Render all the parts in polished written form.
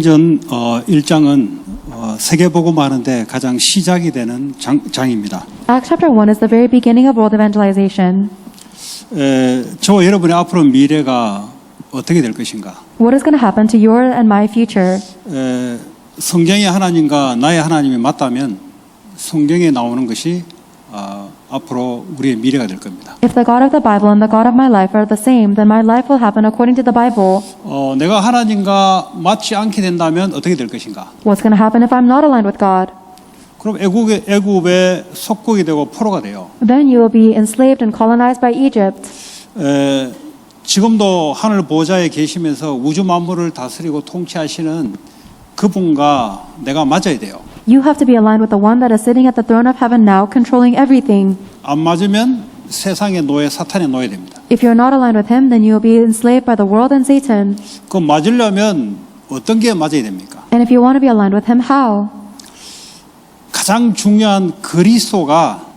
전 1장은 세계복음하는데 가장 시작이 되는 장입니다. Acts chapter 1 is the very beginning of world evangelization. 저와 여러분의 앞으로 미래가 어떻게 될 것인가? What is going to happen to your and my future? 성경의 하나님과 나의 하나님이 맞다면 성경에 나오는 것이 앞으로 우리의 미래가 될 겁니다. If the God of the Bible and the God of my life are the same, then my life will happen according to the Bible. 내가 하나님과 맞지 않게 된다면 어떻게 될 것인가? What's going to happen if I'm not aligned with God? 그럼 애굽의 속국이 되고 포로가 돼요. Then you will be enslaved and colonized by Egypt. 지금도 하늘 보좌에 계시면서 우주 만물을 다스리고 통치하시는 그분과 내가 맞아야 돼요. You have to be aligned with the one that is sitting at the throne of heaven now, controlling everything. 안 맞으면 세상의 노예 사탄의 노예 됩니다. If you're not aligned with him, then you will be enslaved by the world and Satan. 그 맞으려면 어떤 게 맞아야 됩니까? And if you want to be aligned with him, how? 가장 중요한 그리스도가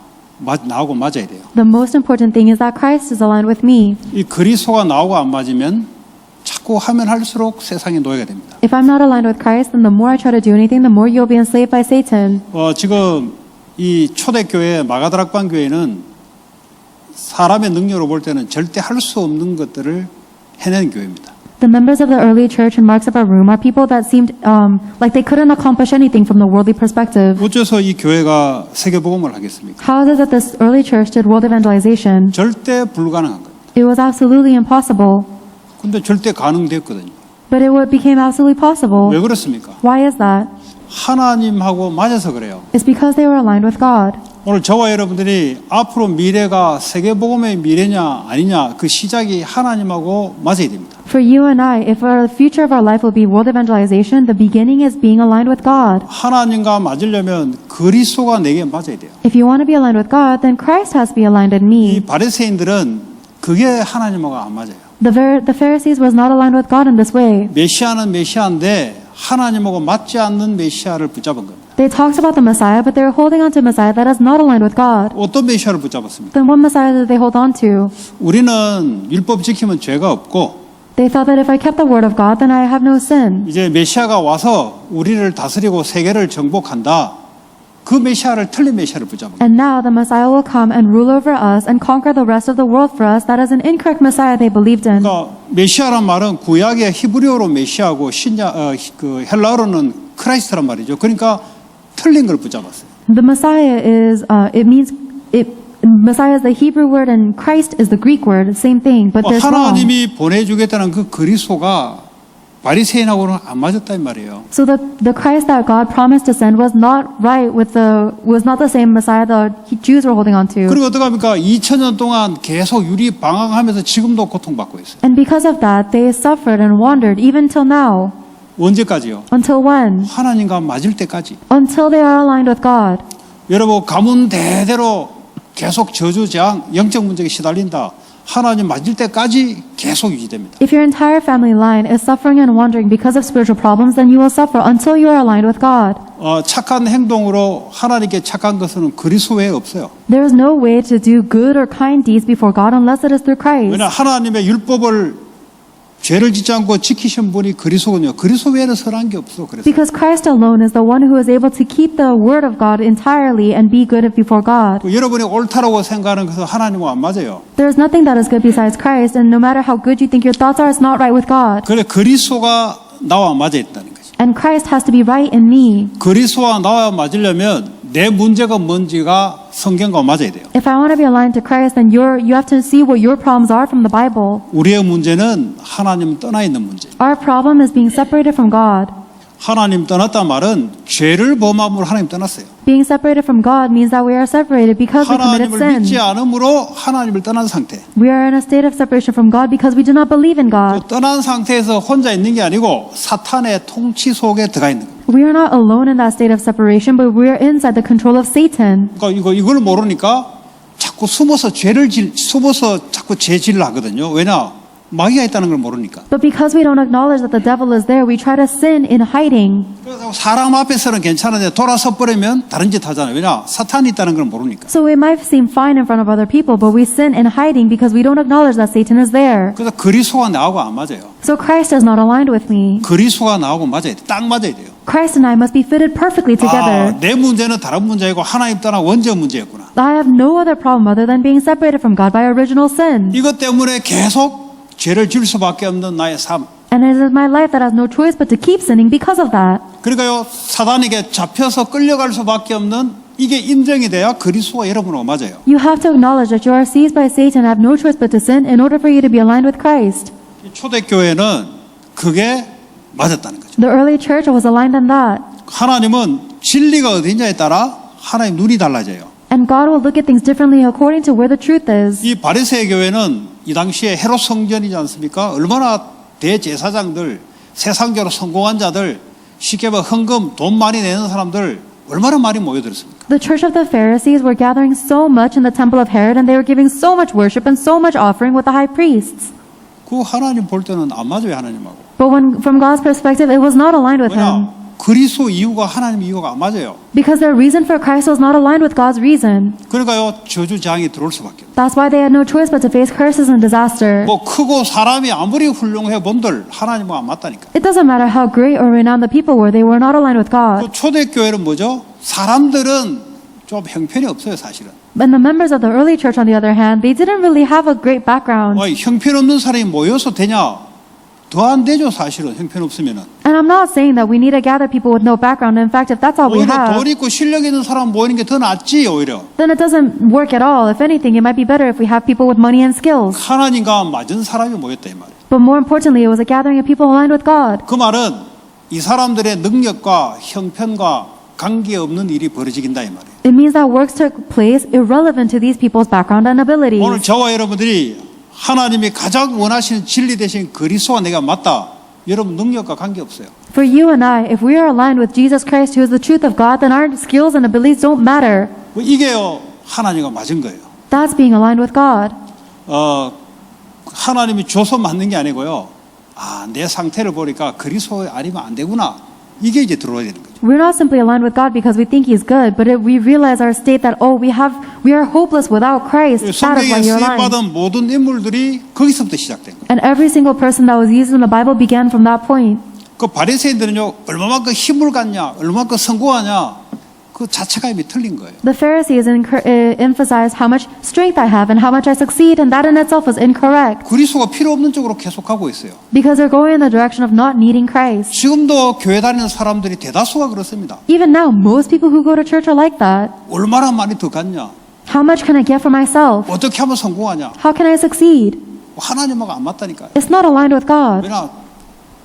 나오고 맞아야 돼요. The most important thing is that Christ is aligned with me. 이 그리스도가 나오고 안 맞으면 자꾸 하면 할수록 세상의 노예가 됩니다. If I'm not aligned with Christ, then the more I try to do anything, the more you'll be enslaved by Satan. 지금 이 초대교회 마가다락방 교회는 사람의 능력으로 볼 때는 절대 할 수 없는 것들을 해낸 교회입니다. The members of the early church in Mark's upper room are people that seemed like they couldn't accomplish anything from the worldly perspective. 어째서 이 교회가 세계복음을 하겠습니까? How is it that this early church did world evangelization? 절대 불가능한 겁니다. It was absolutely impossible, 근데 절대 가능됐거든요. but it became absolutely possible. 왜 그렇습니까? Why is that? 하나님하고 맞아서 그래요. It's because they were aligned with God. 오늘 저와 여러분들이 앞으로 미래가 세계복음의 미래냐 아니냐 그 시작이 하나님하고 맞아야 됩니다. For you and I, if the future of our life will be world evangelization, the beginning is being aligned with God. 하나님과 맞으려면 그리스도가 내게 맞아야 돼요. If you want to be aligned with God, then Christ has to be aligned with 이 me. 바리새인들은 그게 하나님하고 안 맞아요. The Pharisees was not aligned with God in this way. 메시아는 메시아인데 하나님하고 맞지 않는 메시아를 붙잡은 겁니다. They talked about the Messiah, but they were holding on to a Messiah that is not aligned with God. 어떤 메시아를 붙잡았습니까? Then what Messiah did they hold on to? 우리는 율법 지키면 죄가 없고 They thought that if I kept the word of God, then I have no sin. 이제 메시아가 와서 우리를 다스리고 세계를 정복한다. 그 메시아를 틀린 메시아를 붙잡은 겁니다. And now the Messiah will come and rule over us and conquer the rest of the world for us. That is an incorrect Messiah they believed in. 그러니까 메시아란 말은 구약의 히브리어로 메시아고 그 헬라어로는 크라이스트란 말이죠. 그러니까 틀린 걸 붙잡았어요. The Messiah is Messiah is the Hebrew word and Christ is the Greek word. Same thing, but there's wrong. 하나님이 보내주겠다는 그 그리스도가 바리새인하고는 안 맞았단 말이에요. So the Christ that God promised to send was not the same Messiah the Jews were holding on to. 그리고 어떡합니까? 2000년 동안 계속 유리방황하면서 지금도 고통받고 있어요. And because of that, they suffered and wandered even till now. 언제까지요? Until when? 하나님과 맞을 때까지. Until they are aligned with God. 여러분 가문 대대로 계속 저주재앙, 영적 문제에 시달린다. 하나님 맞을 때까지 계속 유지됩니다. If your entire family line is suffering and wandering because of spiritual problems, then you will suffer until you are aligned with God. 착한 행동으로 하나님께 착한 것은 그리스도 외에 없어요. There is no way to do good or kind deeds before God unless it is through Christ. 왜냐 하나님의 율법을 죄를 짓지 않고 지키신 분이 그리스도군요. 그리스도 외에는 선한 게 없어. 그래서 Because Christ alone is the one who is able to keep the word of God entirely and be good before God. 여러분이 옳다라고 생각하는 것은 하나님과 안 맞아요. There is nothing that is good besides Christ, and no matter how good you think your thoughts are, it's not right with God. 그래 그리스도가 나와 맞아 있다는 거죠. And Christ has to be right in me. 그리스도와 나와 맞으려면 내 문제가 뭔지가 성경과 맞아야 돼요. If I want to be aligned to Christ, then you have to see what your problems are from the Bible. 우리의 문제는 하나님 떠나 있는 문제. Our problem is being separated from God. 하나님 떠났단 말은 죄를 범함으로 하나님 떠났어요. Being separated from God means that we are separated because we committed 하나님을 믿지 sin. 않음으로 하나님을 떠난 상태. We are in a state of separation from God because we do not believe in God. 떠난 상태에서 혼자 있는 게 아니고 사탄의 통치 속에 들어가 있는 거예요. We are not alone in that state of separation, but we are inside the control of Satan. 그러니까 이걸 모르니까 자꾸 숨어서 자꾸 죄질을 하거든요. 왜냐? 마귀가 있다는 걸 모르니까. But because we don't acknowledge that the devil is there, we try to sin in hiding. 그래서 사람 앞에서는 괜찮은데 돌아서 버리면 다른 짓 하잖아요. 왜냐? 사탄이 있다는 걸 모르니까. So it might seem fine in front of other people, but we sin in hiding because we don't acknowledge that Satan is there. 그래서 그리스도가 나하고 안 맞아요. So Christ is not aligned with me. 그리스도가 나하고 맞아야 돼. 딱 맞아야 돼요. Christ and I must be fitted perfectly together. 아, 내 문제는 다른 문제이고 하나님 떠나 원죄 문제였구나. I have no other problem other than being separated from God by original sin. 이것 때문에 계속 죄를 질 수밖에 없는 나의 삶. And it is my life that has no choice but to keep sinning because of that. 그러니까요, 사단에게 잡혀서 끌려갈 수밖에 없는 이게 인정이 돼야 그리스도가 여러분하고 맞아요. You have to acknowledge that you are seized by Satan and have no choice but to sin in order for you to be aligned with Christ. 초대교회는 그게 맞았다는 거죠. The early church was aligned in that. 하나님은 진리가 어디냐에 따라 하나님 눈이 달라져요. And God will look at things differently according to where the truth is. 이 바리새의 교회는 이 당시에 헤롯 성전이지 않습니까? 얼마나 대제사장들, 세상적으로 성공한 자들, 쉽게 말 헌금, 돈 많이 내는 사람들 얼마나 많이 모여들었습니까? The church of the Pharisees were gathering so much in the temple of Herod, and they were giving so much worship and so much offering with the high priests. 그 하나님 볼 때는 안 맞아요, 하나님하고. But when, from God's perspective, it was not aligned with Him. 왜냐? 그리스도 이유가 하나님 이유가 안 맞아요. Because their reason for Christ was not aligned with God's reason. 그러니까요, 저주장이 들어올 수밖에 없어요. That's why they had no choice but to face curses and disaster. 뭐 크고 사람이 아무리 훌륭해 본들 하나님과 안 맞다니까. It doesn't matter how great or renowned the people were, they were not aligned with God. 그 초대교회는 뭐죠? 사람들은 좀 형편이 없어요, 사실은. And the members of the early church, on the other hand, they didn't really have a great background. 형편없는 사람이 모여서 되냐? 더 안 되죠, 사실은 형편없으면은. And I'm not saying that we need to gather people with no background. In fact, if that's all we 오히려 have, 돈 있고 실력 있는 사람 모이는 게 더 낫지, 오히려. then it doesn't work at all. If anything, it might be better if we have people with money and skills. 하나님과 맞은 사람이 모였다 이 말이에요. But more importantly, it was a gathering of people aligned with God. 그 말은 이 사람들의 능력과 형편과 관계없는 일이 벌어지긴다 이 말이에요. It means that works took place irrelevant to these people's background and abilities. 오늘 저와 여러분들이 하나님이 가장 원하시는 진리 대신 그리스도와 내가 맞다. 여러분 능력과 관계없어요. For you and I, if we are aligned with Jesus Christ, who is the truth of God, then our skills and abilities don't matter. 이게요 하나님과 맞은 거예요. That's being aligned with God. 하나님이 줘서 맞는 게 아니고요. 아, 내 상태를 보니까 그리스도 아니면 안 되구나. 이게 이제 들어와야 되는 거죠. We're not simply aligned with God because we think He's good, but we realize our state that we are hopeless without Christ. That is 성경에 why you're aligned. 쓰임받은 모든 인물들이 거기서부터 시작된 거예요. And every single person that was used in the Bible began from that point. 그 바리새인들은요 얼마만큼 힘을 갖냐, 얼마만큼 성공하냐, 그 자체가 이미 틀린 거예요. The Pharisees emphasized how much strength I have and how much I succeed, and that in itself was incorrect 그리스도가 필요 없는 쪽으로 계속하고 있어요. because they're going in the direction of not needing Christ. 지금도 교회 다니는 사람들이 대다수가 그렇습니다. Even now, most people who go to church are like that. 얼마나 많이 더 갖냐, How much can I get for myself? 어떻게 하면 성공하냐, How can I succeed? 하나님하고 안 맞다니까요. It's not aligned with God. 왜냐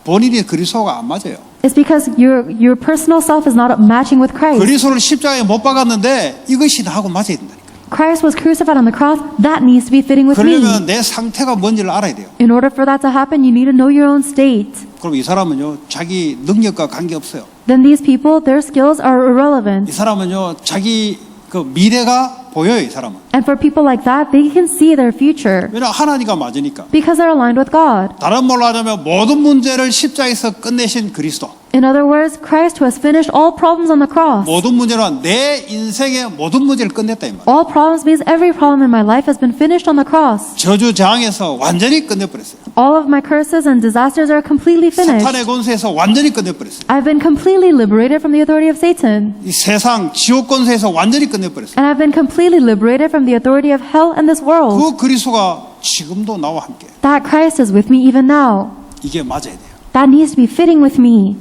본인이 그리스도가 안 맞아요. It's because your personal self is not matching with Christ. 그리스도를 십자가에 못 박았는데 이것이 나하고 맞아야 된다니까. Christ was crucified on the cross. That needs to be fitting with me. 그러려면 내 상태가 뭔지를 알아야 돼요. In order for that to happen, you need to know your own state. 그럼 이 사람은요 자기 능력과 관계없어요. Then these people, their skills are 이 irrelevant. 사람은요 자기 그 미래가 보여요. 이 사람은. And for people like that, they can see their future 왜냐 하나님과 맞으니까. because they're aligned with God. 다른 말로 하자면 모든 문제를 십자가에서 끝내신 그리스도. In other words, Christ who has finished all problems on the cross. 모든 문제는 내 인생의 모든 문제를 끝냈다 이 말. All problems means every problem in my life has been finished on the cross. 저주장에서 완전히 끝내버렸어요. All of my curses and disasters are completely 사탄의 finished. 권세에서 완전히 끝내버렸어요. I've been completely liberated from the authority of Satan. 이 세상 지옥 권세에서 완전히 끝내버렸어요. And I've been completely liberated from the authority of hell and this world. 그 그리스도가 지금도 나와 함께. That Christ is with me even now. 이게 맞아야 돼요. That needs to be fitting with me.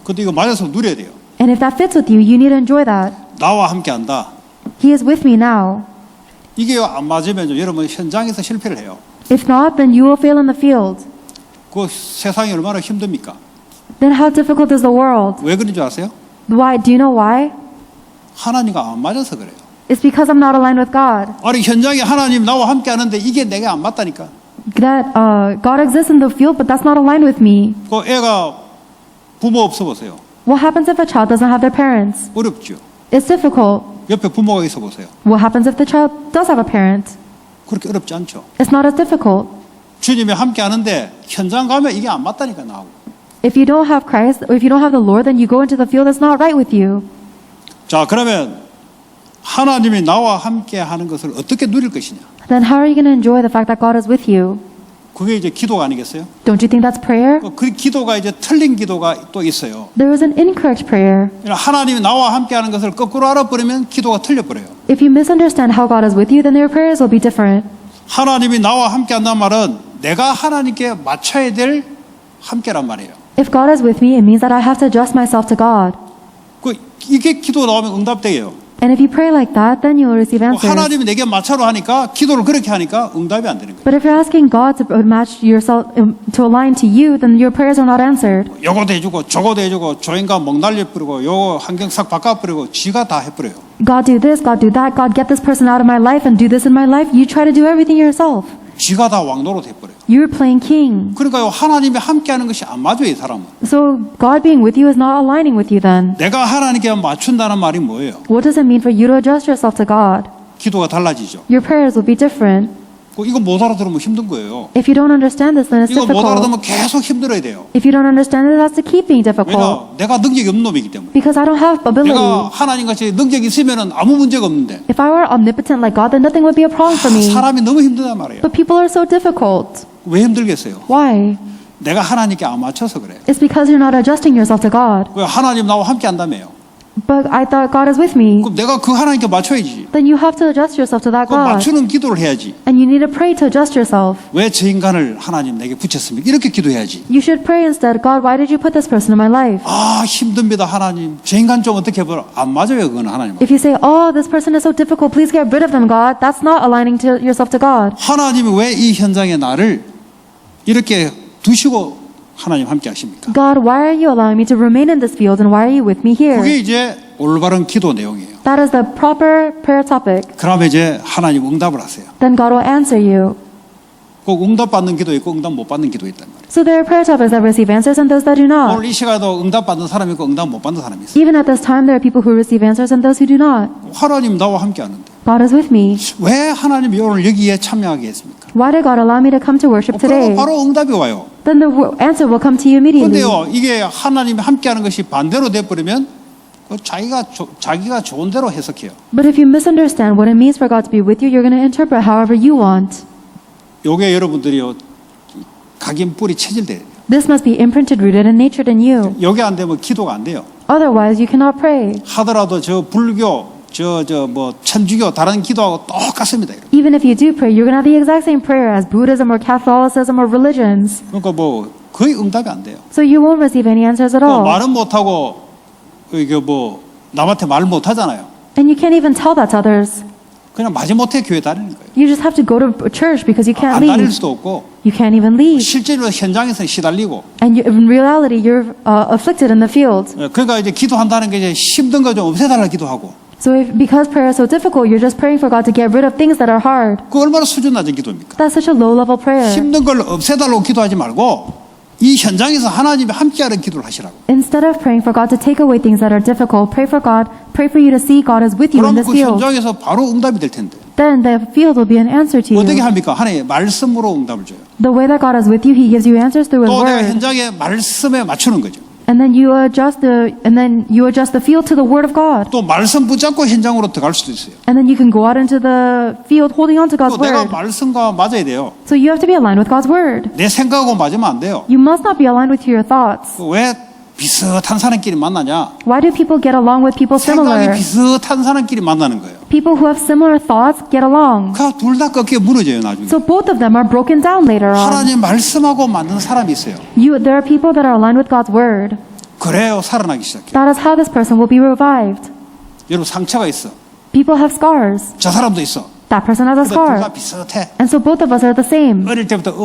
근데 이거 맞아서 누려야 돼요. And if that fits with you, you need to enjoy that. 나와 함께 한다. He is with me now. 이게 안 맞으면 여러분 현장에서 실패를 해요. If not, then you will fail in the field. 그 세상이 얼마나 힘듭니까? Then how difficult is the world? 왜 그런 줄 아세요? Why? Do you know why? 하나님과 안 맞아서 그래요. It's because I'm not aligned with God. 아니 현장에 하나님 나와 함께 하는데 이게 내가 안 맞다니까. That God exists in the field, but that's not aligned with me. 그 애가 부모 없어 보세요. What happens if a child doesn't have their parents? 어렵죠. It's difficult. 옆에 부모가 있어 보세요. What happens if the child does have a parent? 그렇게 어렵지 않죠. It's not as difficult. 주님이 함께 하는데 현장 가면 이게 안 맞다니까 나하고. If you don't have Christ, or if you don't have the Lord, then you go into the field that's not right with you. 자, 그러면 하나님이 나와 함께 하는 것을 어떻게 누릴 것이냐? Then how are you going to enjoy the fact that God is with you? 그게 이제 기도가 아니겠어요? Don't you think that's prayer? 그 기도가 이제 틀린 기도가 또 있어요. There is an incorrect prayer. 하나님이 나와 함께 하는 것을 거꾸로 알아버리면 기도가 틀려버려요. If you misunderstand how God is with you, then your prayers will be different. 하나님이 나와 함께 한다는 말은 내가 하나님께 맞춰야 될 함께란 말이에요. If God is with me, it means that I have to adjust myself to God. 이게 기도 나오면 응답돼요. And if you pray like that, then you will receive answers. 하나님이 내게 맞춰로 하니까 기도를 그렇게 하니까 응답이 안 되는 거예요. But if you're asking God to match yourself, to align to you, then your prayers are not answered. 요거도 해주고 저거도 해주고 조인가 멍 날려버리고 요 환경 싹 바꿔버리고 지가 다 해버려요. God do this, God do that, God get this person out of my life and do this in my life. You try to do everything yourself. 지가 다 왕노릇 해버려요. You're playing king. 그러니까 하나님이 함께하는 것이 안 맞아요, 이 사람은. So God being with you is not aligning with you then. 내가 하나님께 맞춘다는 말이 뭐예요? What does it mean for you to adjust yourself to God? 기도가 달라지죠. Your prayers will be different. 이거 못 알아들으면 힘든 거예요. If you don't understand this, then it's 이거 못 difficult. 알아들으면 계속 힘들어야 돼요. If you don't understand it, that's to keep being 왜냐? difficult. 내가 능력이 없는 놈이기 때문에. Because I don't have ability. 내가 하나님같이 능력이 있으면 아무 문제가 없는데 If I were omnipotent like God, then nothing would be a problem for me. 사람이 너무 힘들단 말이에요. But people are so difficult. 왜 힘들겠어요? Why? 내가 하나님께 안 맞춰서 그래. It's because you're not adjusting yourself to God. 왜 하나님 나와 함께 한다며요? But I thought God is with me. 그럼 내가 그 하나님께 맞춰야지. Then you have to adjust yourself to that 그 God. 맞추는 기도를 해야지. And you need to pray to adjust yourself. 왜 저 인간을 하나님 내게 붙였습니까? 이렇게 기도해야지. You should pray instead, God, why did you put this person in my life? 아 힘듭니다 하나님. 저 인간 좀 어떻게 해보라. 안 맞아요 그건 하나님. If you say, oh, this person is so difficult, please get rid of them, God, that's not aligning to yourself to God. 하나님이 왜 이 현장에 나를 이렇게 두시고 하나님 함께 하십니까? God, why are you allowing me to remain in this field and why are you with me here? 그게 이제 올바른 기도 내용이에요. That is the proper prayer topic. 그러면 이제 하나님 응답을 하세요. Then God will answer you. 꼭 응답 받는 기도 있고 응답 못 받는 기도 있단 말이에요. So there are prayer topics that receive answers and those that do not. 오늘 이 시간에도 응답 받는 사람이 있고 응답 못 받는 사람이 있어요. Even at this time, there are people who receive answers and those who do not. 하나님 나와 함께 하는데 God is with me. 왜 하나님이 오늘 여기에 참여하게 했습니까? Why did God allow me to come to worship today? 그러고 바로 응답이 와요. Then the answer will come to you immediately. 그런데요 이게 하나님이 함께하는 것이 반대로 돼버리면 자기가 좋은 대로 해석해요. But if you misunderstand what it means for God to be with you, you're going to interpret however you want. 요게 여러분들이요 각인 뿌리 체질돼요. This must be imprinted, rooted, and natured in you. 요게 안 되면 기도가 안 돼요. Otherwise, you cannot pray. 하더라도 저 불교 뭐 천주교 다른 기도하고 똑같습니다. Even if you do pray, you're going to have the exact same prayer as Buddhism or Catholicism or religions. 그러니까 뭐 거의 응답이 안 돼요. So you won't receive any answers at all. 말은 못하고 이게 뭐 남한테 말 못하잖아요. And you can't even tell that to others. 그냥 마지못해 교회 다니는 거예요. You just have to go to church because you can't 안 다닐 leave. 수도 없고 You can't even leave. 실제로 현장에서 시달리고 And in reality, you're afflicted in the field. 그러니까 이제 기도한다는 게 이제 힘든 거 좀 없애달라 기도하고 So because prayer is so difficult, you're just praying for God to get rid of things that are hard. 그 얼마나 수준 낮은 기도입니까? That's such a low-level prayer. 힘든 걸 없애달라고 기도하지 말고 이 현장에서 하나님이 함께하는 기도를 하시라고. Instead of praying for God to take away things that are difficult, pray for you to see God is with you in 그럼 this 그 field. 현장에서 바로 응답이 될 텐데 Then the field will be an answer to 어떻게 you. 합니까? 하나님의 말씀으로 응답을 줘요. The way that God is with you, He gives you answers through His 또 내가 word. 현장에 말씀에 맞추는 거죠. And then you adjust the field to the word of God. 또 말씀 붙잡고 현장으로 들어갈 수도 있어요. And then you can go out into the field holding on to God's 또 내가 word. 말씀과 맞아야 돼요. So you have to be aligned with God's word. 내 생각하고 맞으면 안 돼요. You must not be aligned with your thoughts. 왜 비슷한 사람끼리 만나냐? Why do people get along with people 생각이 similar? 비슷한 사람끼리 만나는 거예요. People who have similar thoughts get along. 그 둘 다 꺾여 무너져요 나중에. So both of them are broken down later on. 하나님 말씀하고 맞는 사람이 있어요. There are people that are aligned with God's word. 그래요 살아나기 시작해요. That is how this person will be revived. 여러분 상처가 있어. People have scars. 저 사람도 있어. That person has a 근데 둘 다 scar. 비슷해. And so both of us are the same. 어릴 때부터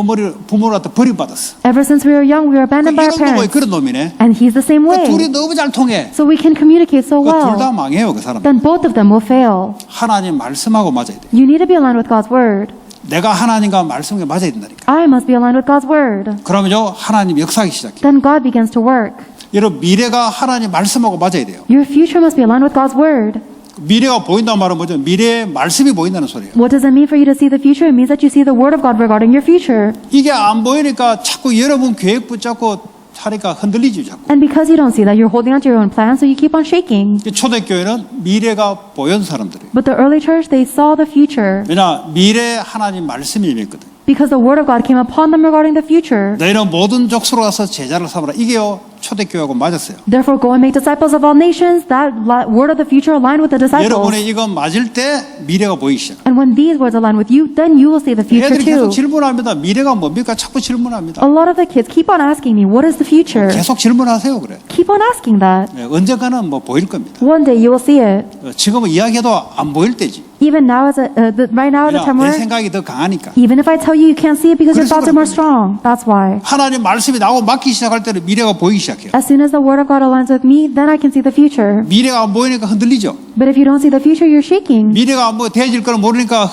부모로부터 버림받았어. Ever since we were young, we were abandoned by our 이놈도 뭐 parents. 그런 놈이네. And he's the same way. 둘이 너무 잘 통해. So we can communicate so 둘 다 well. 망해요 그 사람. Then both of them will fail. 하나님 말씀하고 맞아야 돼. You need to be aligned with God's word. 내가 하나님과 말씀에 맞아야 된다니까. I must be aligned with God's word. 그러면요 하나님 역사하기 시작해. Then God begins to work. 여러분 미래가 하나님 말씀하고 맞아야 돼요. Your future must be aligned with God's word. 미래가 보인다는 말은 뭐죠? 미래의 말씀이 보인다는 소리예요. What does it mean for you to see the future? It means that you see the word of God regarding your future. 이게 안 보이니까 자꾸 여러분 계획 붙잡고 하니까 흔들리지 자꾸. And because you don't see that, you're holding on to your own plan, so you keep on shaking. 초대교회는 미래가 보였는 사람들이에요. But the early church, they saw the future 왜냐 미래 하나님 말씀이 임했거든. because the word of God came upon them regarding the future. 너희는 모든 족속으로 가서 제자를 삼으라. 이게요 초대교회하고 맞았어요. Therefore, go and make disciples of all nations. That word of the future aligned with the disciples. 여러분의 이거 맞을 때 미래가 보이기 시작. And when these words align with you, then you will see the future 애들이 계속 too. 질문합니다. 미래가 뭡니까? 자꾸 질문합니다. A lot of the kids keep on asking me, what is the future? 계속 질문하세요 그래. Keep on asking that. 언젠가는 뭐 보일 겁니다. One day you will see it. 지금은 이야기해도 안 보일 때지. Even now, right now is a time 내 where, 생각이 더 강하니까. even if I tell you, you can't see it because your 그래서 thoughts are more 그렇군요. strong. That's why. 하나님 말씀이 나오고 맞기 시작할 때는 미래가 보이기 시작해요. As soon as the word of God aligns with me, then I can see the future. 미래가 안 보이니까 흔들리죠. But if you don't see the future, you're shaking. 미래가 안 보여 대해질 거는 모르니까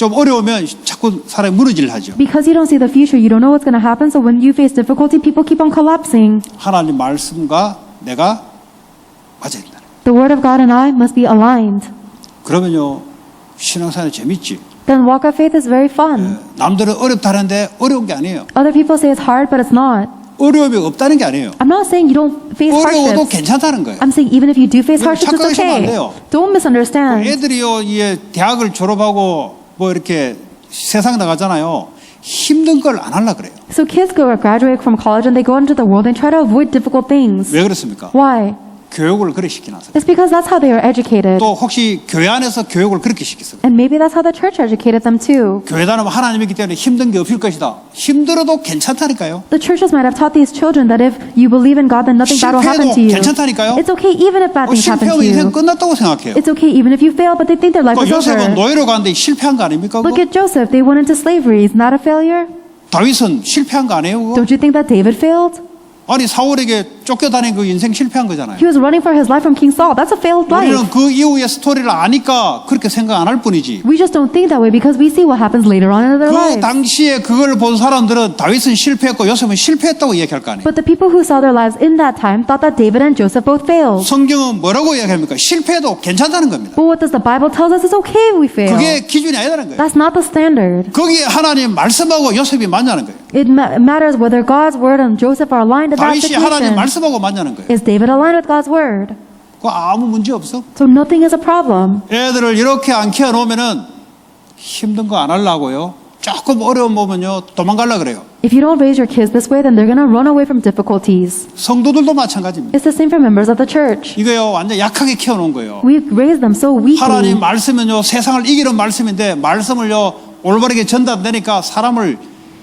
좀 어려우면 자꾸 사람이 무너질 하죠. Because you don't see the future, you don't know what's going to happen. So when you face difficulty, people keep on collapsing. 하나님 말씀과 내가 맞아야 된다. The word of God and I must be aligned. 그러면요 신앙생활이 재밌지. Then walk of faith is very fun. 남들은 어렵다는데 어려운 게 아니에요. Other people say it's hard, but it's not. 어려움이 없다는 게 아니에요. I'm not saying you don't face 어려워도 hardships. 괜찮다는 거예요. I'm saying even if you do face hardships, it's 착각하시면 안 okay. 돼요. Don't misunderstand. 애들이요 이 대학을 졸업하고 뭐 이렇게 세상 나가잖아요. 힘든 걸 안 하려 그래요. So kids graduate from college and they go into the world and try to avoid difficult things. 왜 그렇습니까? Why? 교육을 그렇게 시키나서. It's because that's how they are educated. 또 혹시 교회 안에서 교육을 그렇게 시켰어요. And maybe that's how the church educated them too. 교회 다니면 하나님이기 때문에 힘든 게 없을 것이다. 힘들어도 괜찮다니까요. The churches might have taught these children that if you believe in God, then nothing bad will happen to you. 괜찮다니까요. It's okay even if bad things happen 실패하면 to 인생 you. 끝났다고 생각해요. It's okay even if you fail, but they think their life 그 is 요셉은 over. 노예로 갔는데 실패한 거 아닙니까? Look 그거? at Joseph. They went into slavery. Isn't that a failure? 다윗은 실패한 거 아니에요? 그거? Don't you think that David failed? 아니 사울에게 쫓겨다닌 그 인생 실패한 거잖아요. He was running for his life from King Saul. That's a failed life. 우리는 그 이후의 스토리를 아니까 그렇게 생각 안 할 뿐이지. We just don't think that way because we see what happens later on in their 그 lives. 당시에 그걸 본 사람들은 다윗은 실패했고 요셉은 실패했다고 얘기할 거 아니에요. But the people who saw their lives in that time thought that David and Joseph both failed. 성경은 뭐라고 얘기합니까? 실패해도 괜찮다는 겁니다. But what does the Bible tell us? It's okay if we fail. 그게 기준이 아니라는 거예요. That's not the standard. 거기에 하나님 말씀하고 요셉이 맞냐는 거예요. It matters whether God's word and Joseph are aligned in that 다윗이 하나님 situation. 말씀하고 맞냐는 거예요. Is David aligned with God's word? 그 아무 문제 없어. So nothing is a problem. 애들을 이렇게 안 키워놓으면은 힘든 거 안 하려고요. 조금 어려운 보면요 도망가려 그래요. If you don't raise your kids this way, then they're going to run away from difficulties. 성도들도 마찬가지입니다. It's the same for members of the church. 이거요 완전 약하게 키워놓은 거예요. We've raised them so weakly. 하나님 말씀은요 세상을 이기는 말씀인데 말씀을요 올바르게 전달되니까 사람을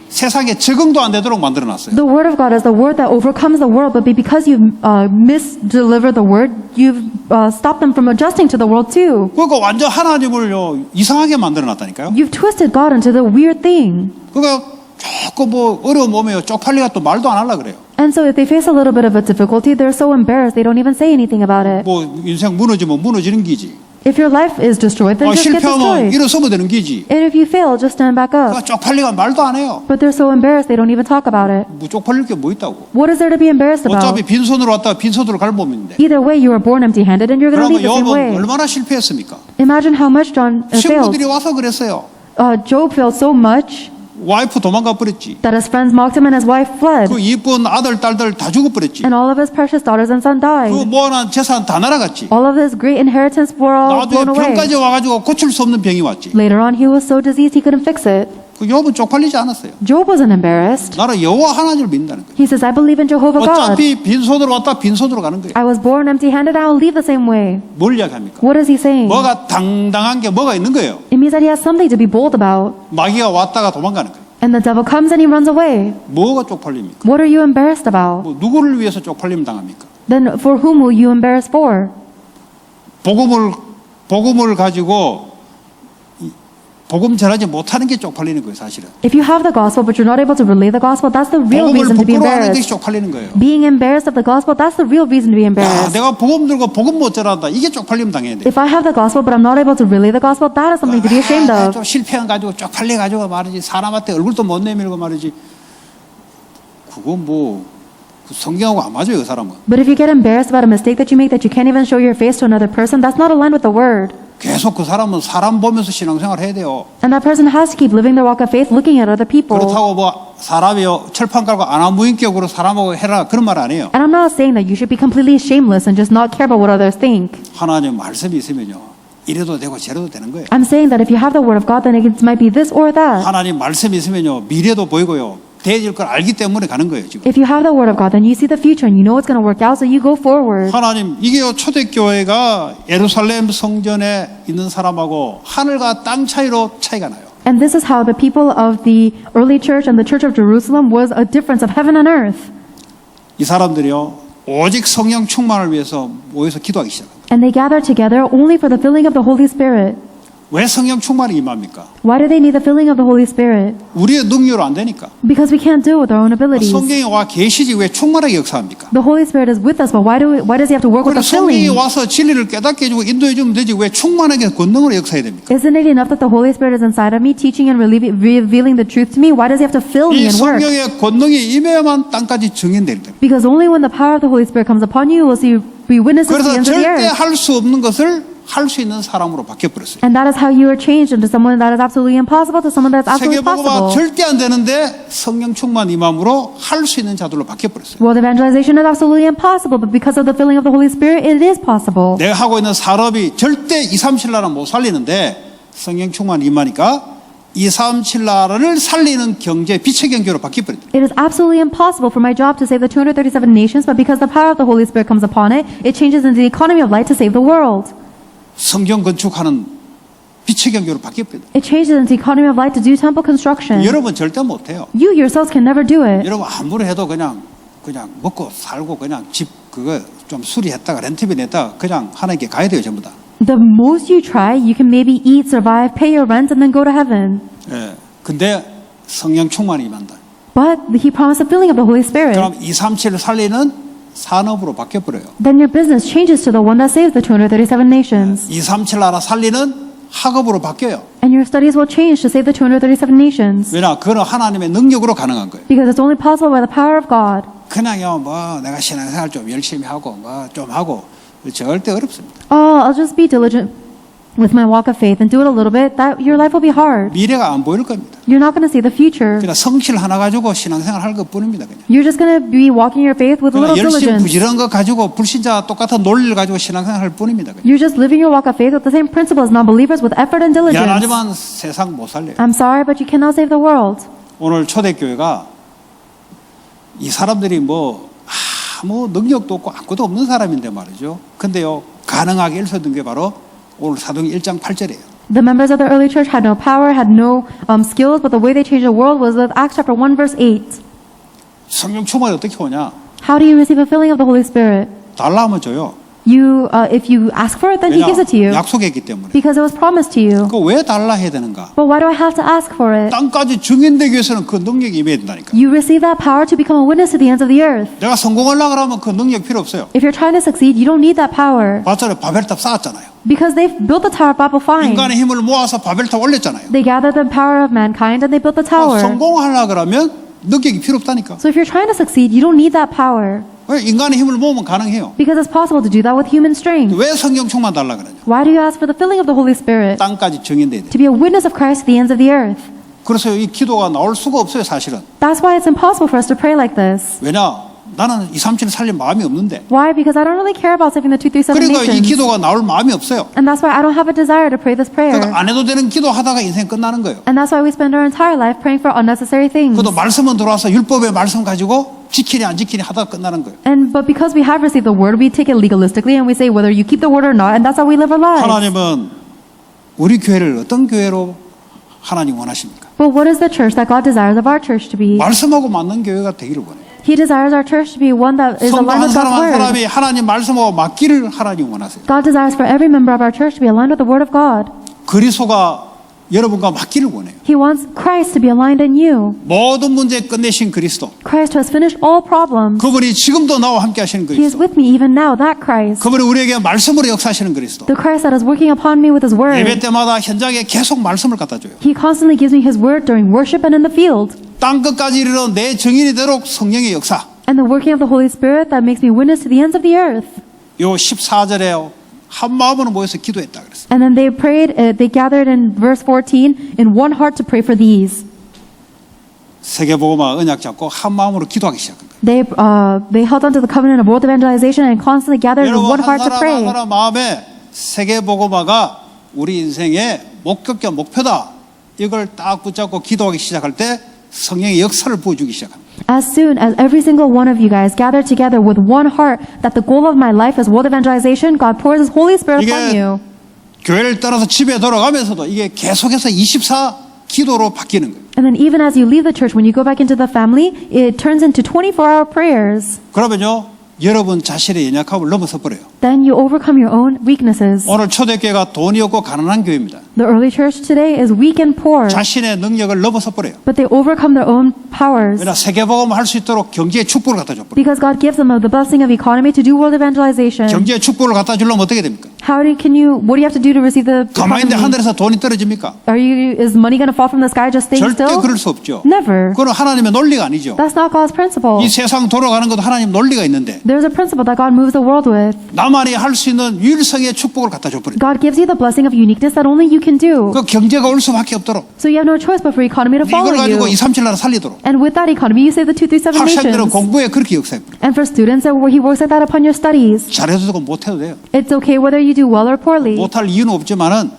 세상에 적응도 안 되도록 만들어놨어요. The word of God is the word that overcomes the world, but because you misdeliver the word, you've stopped them from adjusting to the world too. 그러니까 완전 하나님을요 이상하게 만들어놨다니까요. You've twisted God into the weird thing. 그러니까 조금 뭐 어려움 오면 쪽팔리가 또 말도 안 하려 그래요. And so if they face a little bit of a difficulty, they're so embarrassed they don't even say anything about it. 뭐 인생 무너지면 무너지는 기지. If your life is destroyed, then just get 실패하면 destroyed. 일어서면 되는 기지. And if you fail, just stand back up. 그러니까 쪽팔리가 말도 안 해요. But they're so embarrassed they don't even talk about it. 뭐 쪽팔릴 게 뭐 있다고. What is there to be embarrassed about? 어차피 빈손으로 왔다가 빈손으로 갈 몸인데. Either way, you were born empty-handed and you're going to 그러면 leave the same 욥은 way. 얼마나 실패했습니까? Imagine how much John failed. 친구들이 와서 그랬어요. Job failed so much 와이프 도망가 버렸지. that his friends mocked him and his wife fled. 그 이쁜 아들 딸들 다 죽어버렸지. And all of his precious daughters and son 그 died. 모아놓은 재산 다 날아갔지. All of his great inheritance were all 나중에 blown away. 병까지 와가지고 고칠 수 없는 병이 왔지. Later on, he was so diseased he couldn't fix it. 그 욥은 쪽팔리지 않았어요. Job wasn't embarrassed. 나는 여호와 하나님을 믿는다는 거예요. He says, I believe in Jehovah God. 어차피 빈손으로 왔다 빈손으로 가는 거예요. I was born empty-handed, I will leave the same way. 뭘 이야기합니까? What is he saying? 뭐가 당당한 게 뭐가 있는 거예요. It means that he has something to be bold about. 마귀가 왔다가 도망가는 거예요. And the devil comes and he runs away. 뭐가 쪽팔립니까? What are you embarrassed about? 뭐 누구를 위해서 쪽팔림 당합니까? Then for whom will you embarrass for? 복음을 가지고 복음 전하지 못하는 게 쪽팔리는 거예요, 사실은. If you have the gospel but you're not able to relay the gospel, that's the real 복음을 reason to be 부끄러워하는 게 embarrassed. 쪽팔리는 거예요. Being embarrassed of the gospel, that's the real reason to be 야, embarrassed. 내가 복음 들고 복음 못 전한다. 이게 쪽팔림 당해야 돼. If I have the gospel but I'm not able to relay the gospel, that is something to be ashamed of. 좀 실패한 가지고 쪽팔려 가지고 말이지. 사람한테 얼굴도 못 내밀고 말이지. 그건 뭐 그 성경하고 안 맞아요, 그 사람은. But if you get embarrassed about a mistake that you make that you can't even show your face to another person, that's not aligned with the word. 계속 그 사람은 사람 보면서 신앙생활 해야 돼요. And that person has to keep living their walk of faith looking at other people. 그렇다고 뭐 사람이요 철판 깔고 안하무인격으로 사람하고 해라 그런 말 아니에요. And I'm not saying that you should be completely shameless and just not care about what others think. 하나님 말씀이 있으면요 이래도 되고 저래도 되는 거예요. I'm saying that if you have the word of God, then it might be this or that. 하나님 말씀이 있으면요 미래도 보이고요 되어질 걸 알기 때문에 가는 거예요 지금. If you have the word of God, then you see the future and you know it's going to work out, so you go forward. 하나님 이게요 초대교회가 예루살렘 성전에 있는 사람하고 하늘과 땅 차이로 차이가 나요. And this is how the people of the early church and the church of Jerusalem was a difference of heaven and earth. 이 사람들이요 오직 성령 충만을 위해서 모여서 기도하기 시작합니다. And they gathered together only for the filling of the Holy Spirit. 왜 성령 충만이 임합니까? Why do they need the filling of the Holy Spirit? 우리의 능력으로 안 되니까. Because we can't do it with our own abilities. 성경에 와 계시지 왜 충만하게 역사합니까? The Holy Spirit is with us, but why does He have to work with 그래 the 성령이 filling? 와서 진리를 깨닫게 해주고 인도해 주면 되지 왜 충만하게 권능으로 역사해야 됩니까? Isn't it enough that the Holy Spirit is inside of me, teaching and revealing the truth to me? Why does He have to fill 이 me and work? 성령의 권능이 임해야만 땅까지 증인될 때. Because only when the power of the Holy Spirit comes upon you, will you be witnesses to the 그래서 ends of the 절대 earth. 할 수 없는 것을 할 수 있는 사람으로 바뀌어버렸어요. And that is how you are changed into someone that is absolutely impossible to someone that's absolutely 세계보고가 possible. 절대 안 되는데 성령 충만 임함으로 할 수 있는 자들로 바뀌어버렸어요. Well, evangelization is absolutely impossible, but because of the filling of the Holy Spirit, it is possible. 내가 하고 있는 산업이 절대 237나라는 못 살리는데 성령 충만 임하니까 237나라를 살리는 경제, 빛의 경제로 바뀌어버렸다. It is absolutely impossible for my job to save the 237 nations, but because the power of the Holy Spirit comes upon it, it changes into the economy of light to save the world. 성경 건축하는 빛의 경제로 바뀌어버렸다. It changes into the economy of light to do temple construction. 여러분 절대 못해요. You yourselves can never do it. 여러분 아무리 해도 그냥 먹고 살고 그냥 집 그거 좀 수리했다가 렌트비 냈다가 그냥 하나님께 가야 돼요 전부 다. The most you try, you can maybe eat, survive, pay your rent, and then go to heaven. 예. 근데 성령 충만이 임한다. But He promised the filling of the Holy Spirit. 그럼 237을 살리는 산업으로 바뀌어버려요. Then your business changes to the one that saves the 237 nations. 237 나라 살리는 학업으로 바뀌어요. And your studies will change to save the 237 nations. 왜냐? 그건 하나님의 능력으로 가능한 거예요. Because it's only possible by the power of God. 그냥요, 내가 신앙생활 좀 열심히 하고, 좀 하고, 절대 어렵습니다. Oh, I'll just be diligent with my walk of faith and do it a little bit. That your life will be hard. 미래가 안 보일 겁니다. You're not going to see the future. 그냥 성실 하나 가지고 신앙생활 할 것뿐입니다. 그냥. You're just going to be walking your faith with a little 열심히 diligence. 부지런한 거 가지고 불신자 똑같은 논리를 가지고 신앙생활 할 뿐입니다. 그냥. You're just living your walk of faith with the same principles as non-believers with effort and diligence. 미안하지만 세상 못 살려요. I'm sorry, but you cannot save the world. 오늘 초대교회가 이 사람들이 아무 능력도 없고 아무것도 없는 사람인데 말이죠. 근데요, 가능하게 일서던 게 바로 오늘 사도행 1장 8절이에요. The members of the early church had no power, had no skills, but the way they changed the world was with Acts chapter 1 verse 8. 성령 충만이 어떻게 오냐? How do you receive a filling of the Holy Spirit? 달라 하면 줘요. If you ask for it, then He gives it to you. 약속했기 때문에. Because it was promised to you. 그 왜 달라 해야 되는가? But why do I have to ask for it? 땅까지 증인되기 위해서는 그 능력이 임해야 된다니까. You receive that power to become a witness to the ends of the earth. 내가 성공하려고 하면 그 능력 필요 없어요. If you're trying to succeed, you don't need that power. 봤잖아요. 바벨탑 쌓았잖아요. Because they've built the Tower of Babel fine. 인간의 힘을 모아서 바벨탑 올렸잖아요. They gathered the power of mankind and they built the tower. 성공하려고 그러면 능력이 필요 없다니까. So if you're trying to succeed, you don't need that power. 왜 인간의 힘을 모으면 가능해요. Because it's possible to do that with human strength. 왜 성령 충만 달라 그러냐? Why do you ask for the filling of the Holy Spirit? 땅까지 증인돼야 돼. To be a witness of Christ to the ends of the earth. 그래서 이 기도가 나올 수가 없어요, 사실은. That's why it's impossible for us to pray like this. 왜냐? 나는 237 살릴 마음이 없는데. Why? Because I don't really care about saving the 237 그러니까 이 nations. 기도가 나올 마음이 없어요. And that's why I don't have a desire to pray this prayer. 그러니까 안 해도 되는 기도 하다가 인생 끝나는 거예요. And that's why we spend our entire life praying for unnecessary things. 그것도 말씀은 들어와서 율법의 말씀 가지고 지키니 안 지키니 하다가 끝나는 거예요. But because we have received the word, we take it legalistically and we say whether you keep the word or not, and that's how we live our lives. 하나님은 우리 교회를 어떤 교회로 하나님 원하십니까? But what is the church that God desires of our church to be? 말씀하고 맞는 교회가 되기를 원해요. He desires our church to be one that is 성도 한 aligned with 사람 God's 한 word. 사람이 하나님 말씀하고 맞기를 하나님 원하세요. God desires for every member of our church to be aligned with the word of God. 그리스도가 여러분과 맞기를 원해요. He wants Christ to be aligned in you. 모든 문제 끝내신 그리스도. Christ who has finished all problems. 그분이 지금도 나와 함께 하시는 He is 그리스도. with me even now, that Christ. 그분이 우리에게 말씀으로 역사하시는 그리스도. The Christ that is working upon me with His word. 예배 때마다 현장에 계속 말씀을 갖다 줘요. He constantly gives me His word during worship and in the field. 땅 끝까지 이르러 내 증인이 되도록 성령의 역사. And the working of the Holy Spirit that makes me witness to the ends of the earth. 요 14절에 한 마음으로 모여서 기도했다 그랬어요. And then they prayed, they gathered in verse 14 in one heart to pray for these. 세계복음화 언약 잡고 한 마음으로 기도하기 시작한 거예요. They held on to the covenant of world evangelization and constantly gathered in 여러분 one heart to 한 pray. 사람 마음에 세계복음화가 우리 인생의 목격과 목표다. 이걸 딱 붙잡고 기도하기 시작할 때 성령의 역사를 부어주기 시작합니다. As soon as every single one of you guys gather together with one heart that the goal of my life is world evangelization, God pours His Holy Spirit upon 이게 you. 교회를 떠나서 집에 돌아가면서도 이게 계속해서 24 기도로 바뀌는 거예요. And then even as you leave the church, when you go back into the family, it turns into 24-hour prayers. 그러면요, 여러분 자신의 연약함을 넘어서 버려요. Then you overcome your own weaknesses. 오늘 초대교회가 돈이 없고 가난한 교회입니다. The early church today is weak and poor, 자신의 능력을 넘어서 버려요. but they overcome their own powers. 그러나 세계복음을 할 수 있도록 경제의 축복을 갖다 줘 버려요. Because God gives them the blessing of economy to do world evangelization. 경제의 축복을 갖다 주려면 어떻게 됩니까? What do you have to do to receive the 가만히 있는데 economy? 하늘에서 돈이 떨어집니까? Is money going to fall from the sky just staying 절대 still? 그럴 수 없죠. Never. 그건 하나님의 논리가 아니죠. That's not God's principle. 이 세상 돌아가는 것도 하나님 논리가 있는데 There's a principle that God moves the world with. 나만이 할 수 있는 유일성의 축복을 갖다 줘 버려요. God gives you the blessing of uniqueness that only you can do. 그 경제가 올 수밖에 없도록 So you have no choice but for economy to follow 이걸 가지고 you. 237 나라 살리도록 And with that economy, you save the 237 학생들은 nations. 공부에 그렇게 역사해 버려요. And for students, He works like that upon your studies. 잘해도 되고 못해도 돼요. It's okay whether you do well or poorly. 못할 이유는 없지만은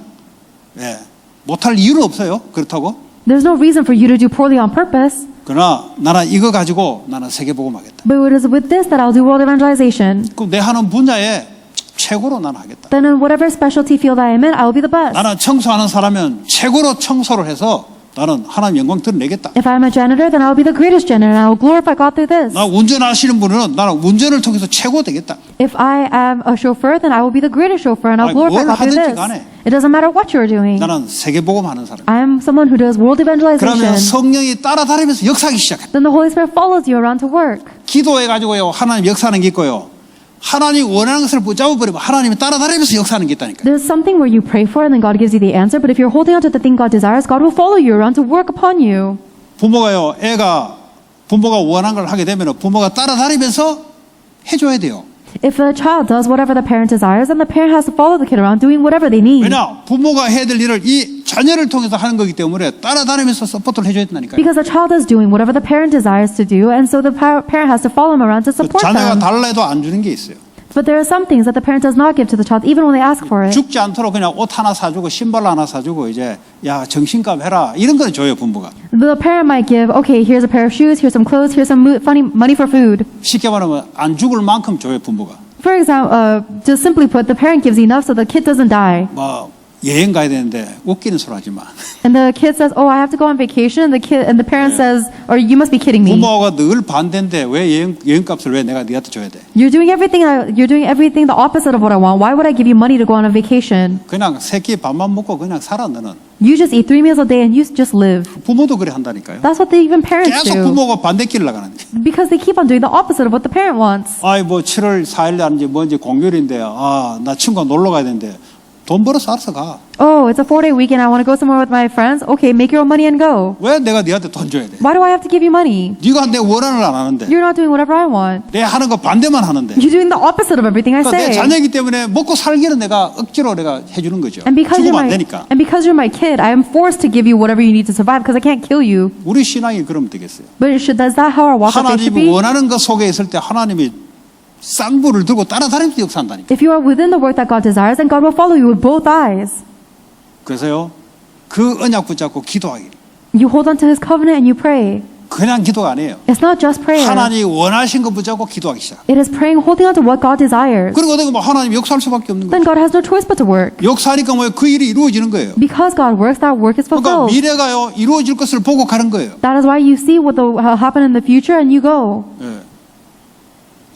못할 이유는 없어요. 그렇다고. There's no reason for you to do poorly on purpose. 그러나 나는 이거 가지고 나는 세계복음하겠다. But it is with this that I'll do world evangelization. 그럼 내 하는 분야에 최고로 나는 하겠다. Then in whatever specialty field I am in, I will be the best. 나는 청소하는 사람은 최고로 청소를 해서 나는 하나님 영광 드러내겠다. If I'm a janitor, then I will be the greatest janitor and I will glorify God through this. 나 운전하시는 분은 나는 운전을 통해서 최고 되겠다. If I am a chauffeur, then I will be the greatest chauffeur and I'll 아니, glorify 뭘 God through 하든지 this. 간에. It doesn't matter what you're doing. 나는 세계복음 하는 사람. I am someone who does world 그러면 evangelization. 성령이 따라다니면서 역사하기 시작해. Then the Holy Spirit follows you around to work. 기도해가지고요 하나님 역사하는 게 있고요. 하나님 원하는 것을 붙잡아버리면 하나님이 따라다니면서 역사하는 게 있다니까요. There's something where you pray for and then God gives you the answer. But if you're holding on to the thing God desires, God will follow you around to work upon you. 부모가요 부모가 원하는 걸 하게 되면 부모가 따라다니면서 해줘야 돼요. If a child does whatever the parent desires, then the parent has to follow the kid around doing whatever they need. 왜냐 부모가 해야 될 일을 이 자녀를 통해서 하는 거기 때문에 따라다니면서 서포트를 해줘야 된다니까요. Because the child is doing whatever the parent desires to do, and so the parent has to follow him around to support 자녀가 them. 달라 해도 안 주는 게 있어요. But there are some things that the parent does not give to the child, even when they ask for it. 죽지 않도록 그냥 옷 하나 사주고 신발 하나 사주고 이제 야 정신값 해라 이런 건 줘요 부모가. The parent might give, okay, here's a pair of shoes, here's some clothes, here's some money for food. 쉽게 말하면 안 죽을 만큼 줘요 부모가. For example, just simply put, the parent gives enough so the kid doesn't die. 뭐 여행 가야 되는데 웃기는 소리 하지 마. And the kid says, oh, I have to go on vacation, and the parent says, or you must be kidding me. 부모가 늘 반대인데 왜 여행값을 왜 내가 네한테 줘야 돼? You're doing everything the opposite of what I want. Why would I give you money to go on a vacation? 그냥 새끼 밥만 먹고 그냥 살아 너는. You just eat 3 meals a day and you just live. 부모도 그래 한다니까요. That's what even parents 계속 do. 부모가 반대길을 나가는 거예요. Because they keep on doing the opposite of what the parent wants. 아이 뭐 7월 4일 날인지 뭔지 공휴일인데 나 친구가 놀러 가야 되는데 돈 벌어서 알아서 가. Oh, it's a 4-day weekend. I want to go somewhere with my friends. Okay, make your own money and go. 왜 내가 네한테 돈 줘야 돼? Why do I have to give you money? 네가 내 원하는 걸 안 하는데 You're not doing whatever I want. 내 하는 거 반대만 하는데 You're doing the opposite of everything I 그러니까 내 say. 자녀이기 때문에 먹고 살기는 내가 억지로 내가 해주는 거죠. And because 죽으면 안 되니까. you're my kid, I am forced to give you whatever you need to survive because I can't kill you. 우리 신앙이 그러면 되겠어요. But is that how our walk of faith should 하나님이 be? 원하는 것 속에 있을 때 하나님이 쌍불을 들고 따라다니면서 역사한다니까. If you are within the work that God desires, then God will follow you with both eyes. 그래서요 그 언약 붙잡고 기도하기. You hold on to His covenant and you pray. 그냥 기도가 아니에요. It's not just prayer. 하나님이 원하신 것 붙잡고 기도하기 시작. It is praying, holding on to what God desires. 그리고 어떻게 뭐 하나님 역사할 수밖에 없는 Then 거예요. God has no choice but to work. 역사하니까 뭐 그 일이 이루어지는 거예요. Because God works, that work is 그러니까 fulfilled. 미래가요 이루어질 것을 보고 가는 거예요. That is why you see what will happen in the future and you go.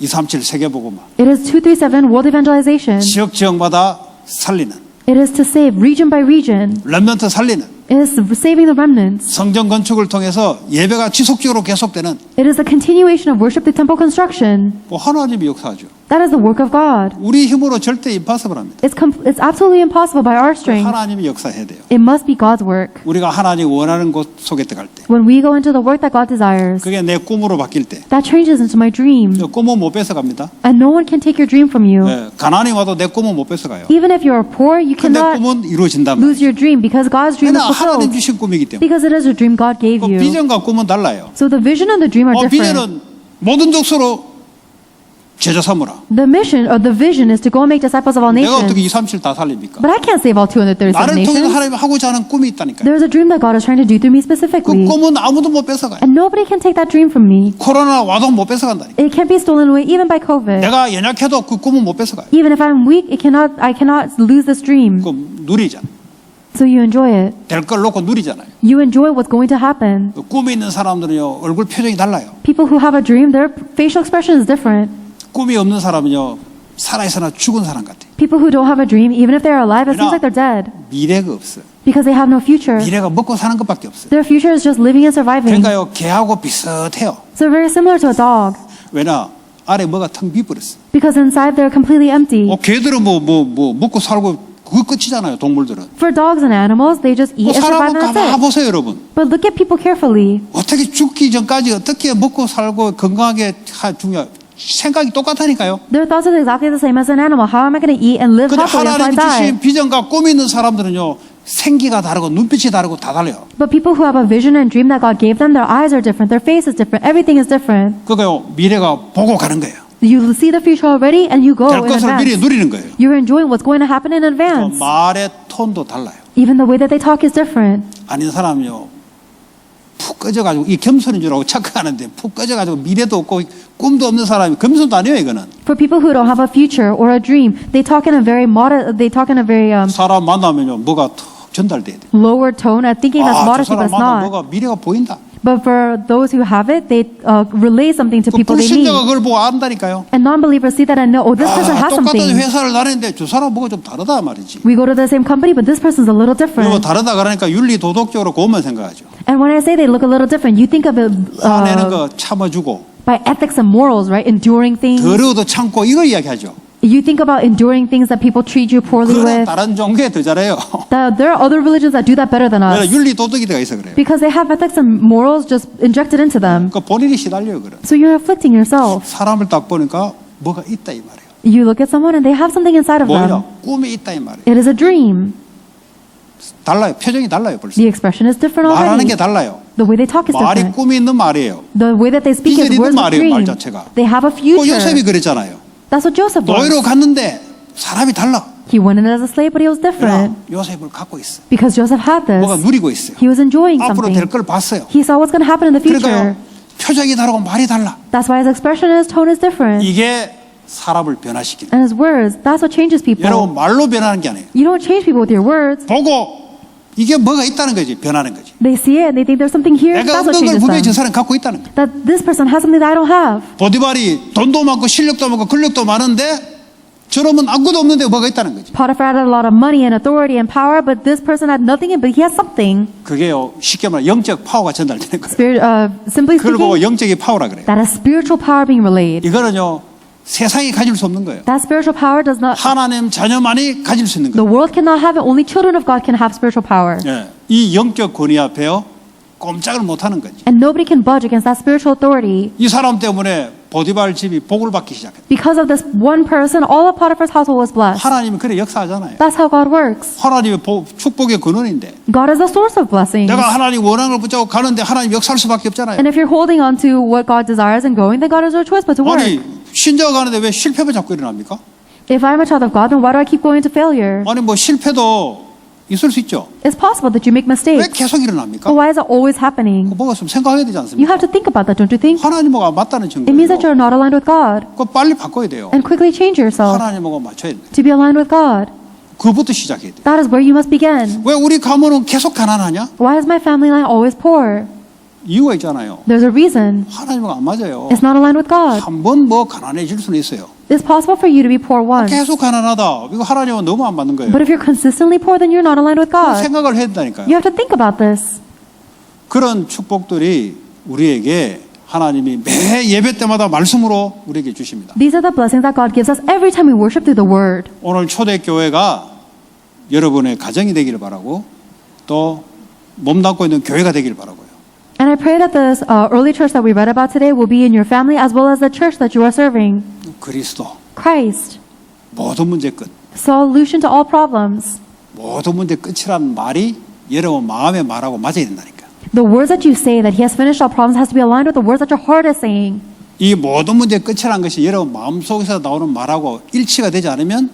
237 세계복음화. It is 237 world evangelization. 지역 지역마다 살리는, It is to save region by region. 렘넌트 살리는, It is saving the remnants. 성전 건축을 통해서 예배가 지속적으로 계속되는 It is a continuation of worship through temple construction. 뭐 하나님이 역사하죠. That is the work of God. 우리 힘으로 절대 impossible 합니다. It's absolutely impossible by our strength. 하나님이 역사해야 돼요. It must be God's work. 우리가 하나님 원하는 곳 속에 들어갈 때, When we go into the work that God desires, 그게 내 꿈으로 바뀔 때, that changes into my dream. 꿈은 못 뺏어갑니다. And no one can take your dream from you. 예, 가난이 와도 내 꿈은 못 뺏어가요. Even if you are poor, you 근데 cannot 꿈은 이루어진단 말이에요. lose your dream because God's dream is 왜냐 하나님 fulfilled. 주신 꿈이기 때문에. Because it is a dream God gave 그 you. 비전과 꿈은 달라요. So the vision and the dream are different. 비전은 모든 족속으로 제자 삼으라. The mission or the vision is to go and make disciples of all 내가 어떻게 nations. 237 다 살립니까? But I can't save all 237 나를 통해서 nations. 하나님이 하고자 하는 꿈이 있다니까요. There's a dream that God is trying to do through me 그 specifically. 꿈은 아무도 못 뺏어가요. And nobody can take that dream from me. 코로나 와도 못 뺏어간다니까. It can't be stolen away even by COVID. 내가 연약해도 그 꿈은 못 뺏어가요. Even if I'm weak, I cannot lose this dream. 그 누리잖아. So you enjoy it. 될 걸 놓고 누리잖아요. You enjoy what's going to happen. 그 꿈이 있는 사람들은요 얼굴 표정이 달라요. People who have a dream, their facial expression is different. 꿈이 없는 사람은요 살아있으나 죽은 사람 같아요. People who don't have a dream, even if they're alive, it seems like they're dead 미래가 없어요. because they have no future. 미래가 먹고 사는 것밖에 없어요. Their future is just living and surviving. 그러니까요 개하고 비슷해요. So very similar to a dog 왜냐 아래 뭐가 텅 비버렸어. because inside they're completely empty. 개들은 뭐 먹고 살고 그거 끝이잖아요. 동물들은. For dogs and animals, they just eat and survive 사람은 and that's it. 가보세요, 여러분. But look at people carefully. 어떻게 죽기 전까지 어떻게 먹고 살고 건강하게 중요 생각이 똑같다니까요. Their thoughts are exactly the same as an animal. How am I going to eat and live 근데 happily until I 하나님 die? 주신 비전과 꿈이 있는 사람들은요 생기가 다르고 눈빛이 다르고 다 달라요. But people who have a vision and dream that God gave them, their eyes are different, their face is different, everything is different. 그러니까요 미래가 보고 가는 거예요. You see the future already and you go 될 in 것을 미리 advance. 누리는 거예요. You're enjoying what's going to happen in advance. 말의 톤도 달라요. Even the way that they talk is different. 아닌 사람은요 푹 꺼져가지고 이 겸손인 줄 알고 착각하는데 푹 꺼져가지고 미래도 없고 꿈도 없는 사람이 겸손도 아니에요 이거는. For people who don't have a future or a dream, they talk in a very 사람 만나면요 뭐가 턱 전달돼야 돼. lower tone at thinking that's 저 modesty, 사람 but it's 만나면 not. 뭐가 미래가 보인다. But for those who have it, they relay something to 그 people they meet. 불신자가 그걸 보고 안다니까요. And non-believers see that and know, oh, this person has 똑같은 something. 회사를 다니는데 저 사람 보고 좀 다르다 말이지. We go to the same company, but this person's a little 그리고 different. 다르다 그러니까 윤리 도덕적으로 그것만 생각하죠. And when I say they look a little different, you think of it 화내는 거 참아주고 by ethics and morals, right? Enduring things. 더러워도 참고 이거 이야기하죠. You think about enduring things that people treat you poorly 그러나 with. 다른 종교에 더 잘해요. There are other religions that do that better than 왜냐 us. 윤리 도덕이 들어가 있어 그래요. Because they have ethics and morals just injected into them. 그 본인이 시달려요 그래. So you're afflicting yourself. 사람을 딱 보니까 뭐가 있다 이 말이에요. You look at someone and they have something inside of 뭐냐 them. 꿈이 있다 이 말이에요. It is a dream. 달라요. 표정이 달라요 벌써. The expression is different 말하는 게 already. 달라요. The way they talk is 말이 different. 꿈이 있는 말이에요. The way that they speak is 비전이 있는 words of 말이에요, 말 dream. 자체가. They have a 그 future. 요셉이 그랬잖아요. That's what Joseph 노예로 was. 갔는데 사람이 달라. He went in as a slave, but he was different. 요셉을 갖고 있어. Because Joseph had 뭐가 this. 누리고 있어요. He was enjoying 앞으로 될 something. 걸 봤어요. He saw what's going to happen in the 그러니까요. future. 표정이 다르고 말이 달라. That's why his expression and his tone is different. 이게 사람을 변화시키는. And his words, that's what changes people. 여러분 말로 변하는 게 아니에요. You don't change people with your words. 보고 이게 뭐가 있다는 거지. 변하는 거지. They see it and they think there's something here. 내가 That's what 없는 걸 changes 분명히 저 them. 사람 갖고 있다는 거예요. That this person has something that I don't have. 보디발이 돈도 많고 실력도 많고 근력도 많은데 저러면 아무것도 없는데 뭐가 있다는 거지. Potiphar had a lot of money and authority and power, but this person had nothing, but he has something. 그게요 쉽게 말해 영적 파워가 전달되는 거예요. Simply 그걸 보고 speaking, 영적인 파워라 그래요. that is spiritual power being relayed. 이거는요 세상이 가질 수 없는 거예요. That spiritual power does not, 하나님 자녀만이 가질 수 있는 the 거예요. world cannot have it. Only children of God can have spiritual power. 예, 이 영적 권위 앞에요 꼼짝을 못하는 거지. And nobody can budge against that spiritual authority. 이 사람 때문에 보디발 집이 복을 받기 시작했다. Because of this one person, all of Potiphar's household was blessed. 하나님은 그래 역사하잖아요. That's how God works. 하나님의 축복의 근원인데 God is the source of blessings. 내가 하나님 원하는 걸 붙잡고 가는데 하나님 역사할 수밖에 없잖아요. And if you're holding on to what God desires and going, then God has no choice but to work. 아니 신자가 가는데 왜 실패만 자꾸 일어납니까? If I'm a child of God, then why do I keep going to failure? 아니 뭐 실패도 있을 수 있죠. It's possible that you make 왜 mistakes. 계속 일어납니까? But why is it always happening? 뭐가 좀 생각해야 되지 You 않습니까? have to think about that, don't you think? 하나님하고 맞다는 It means that 증거예요. you're not aligned with God. 그거 빨리 바꿔야 돼요. And quickly change yourself 하나님하고 맞춰야 돼. to be aligned with God. 그거부터 시작해야 돼. That is where you must begin. 왜 우리 가문은 계속 가난하냐? Why is my family line always poor? 이유가 있잖아요. There's a reason. 하나님하고 안 맞아요. It's not aligned with God. 한 번 뭐 가난해질 수는 있어요. It's possible for you to be poor once. 계속 가난하다. 이거 하나님은 너무 안 맞는 거예요. But if you're consistently poor, then you're not aligned with God. 생각을 해야 된다니까요. You have to think about this. 그런 축복들이 우리에게 하나님이 매 예배 때마다 말씀으로 우리에게 주십니다. These are the blessings that God gives us every time we worship through the Word. 오늘 초대교회가 여러분의 가정이 되기를 바라고 또 몸담고 있는 교회가 되기를 바라고요. And I pray that this early church that we read about today will be in your family as well as the church that you are serving. 그리스도 Christ, 모든 문제 끝. solution to all problems. 모든 문제 끝이란 말이 여러분 마음의 말하고 맞아야 된다니까. The words that you say that He has finished all problems has to be aligned with the words that your heart is saying. 이 모든 문제 끝이란 것이 여러분 마음속에서 나오는 말하고 일치가 되지 않으면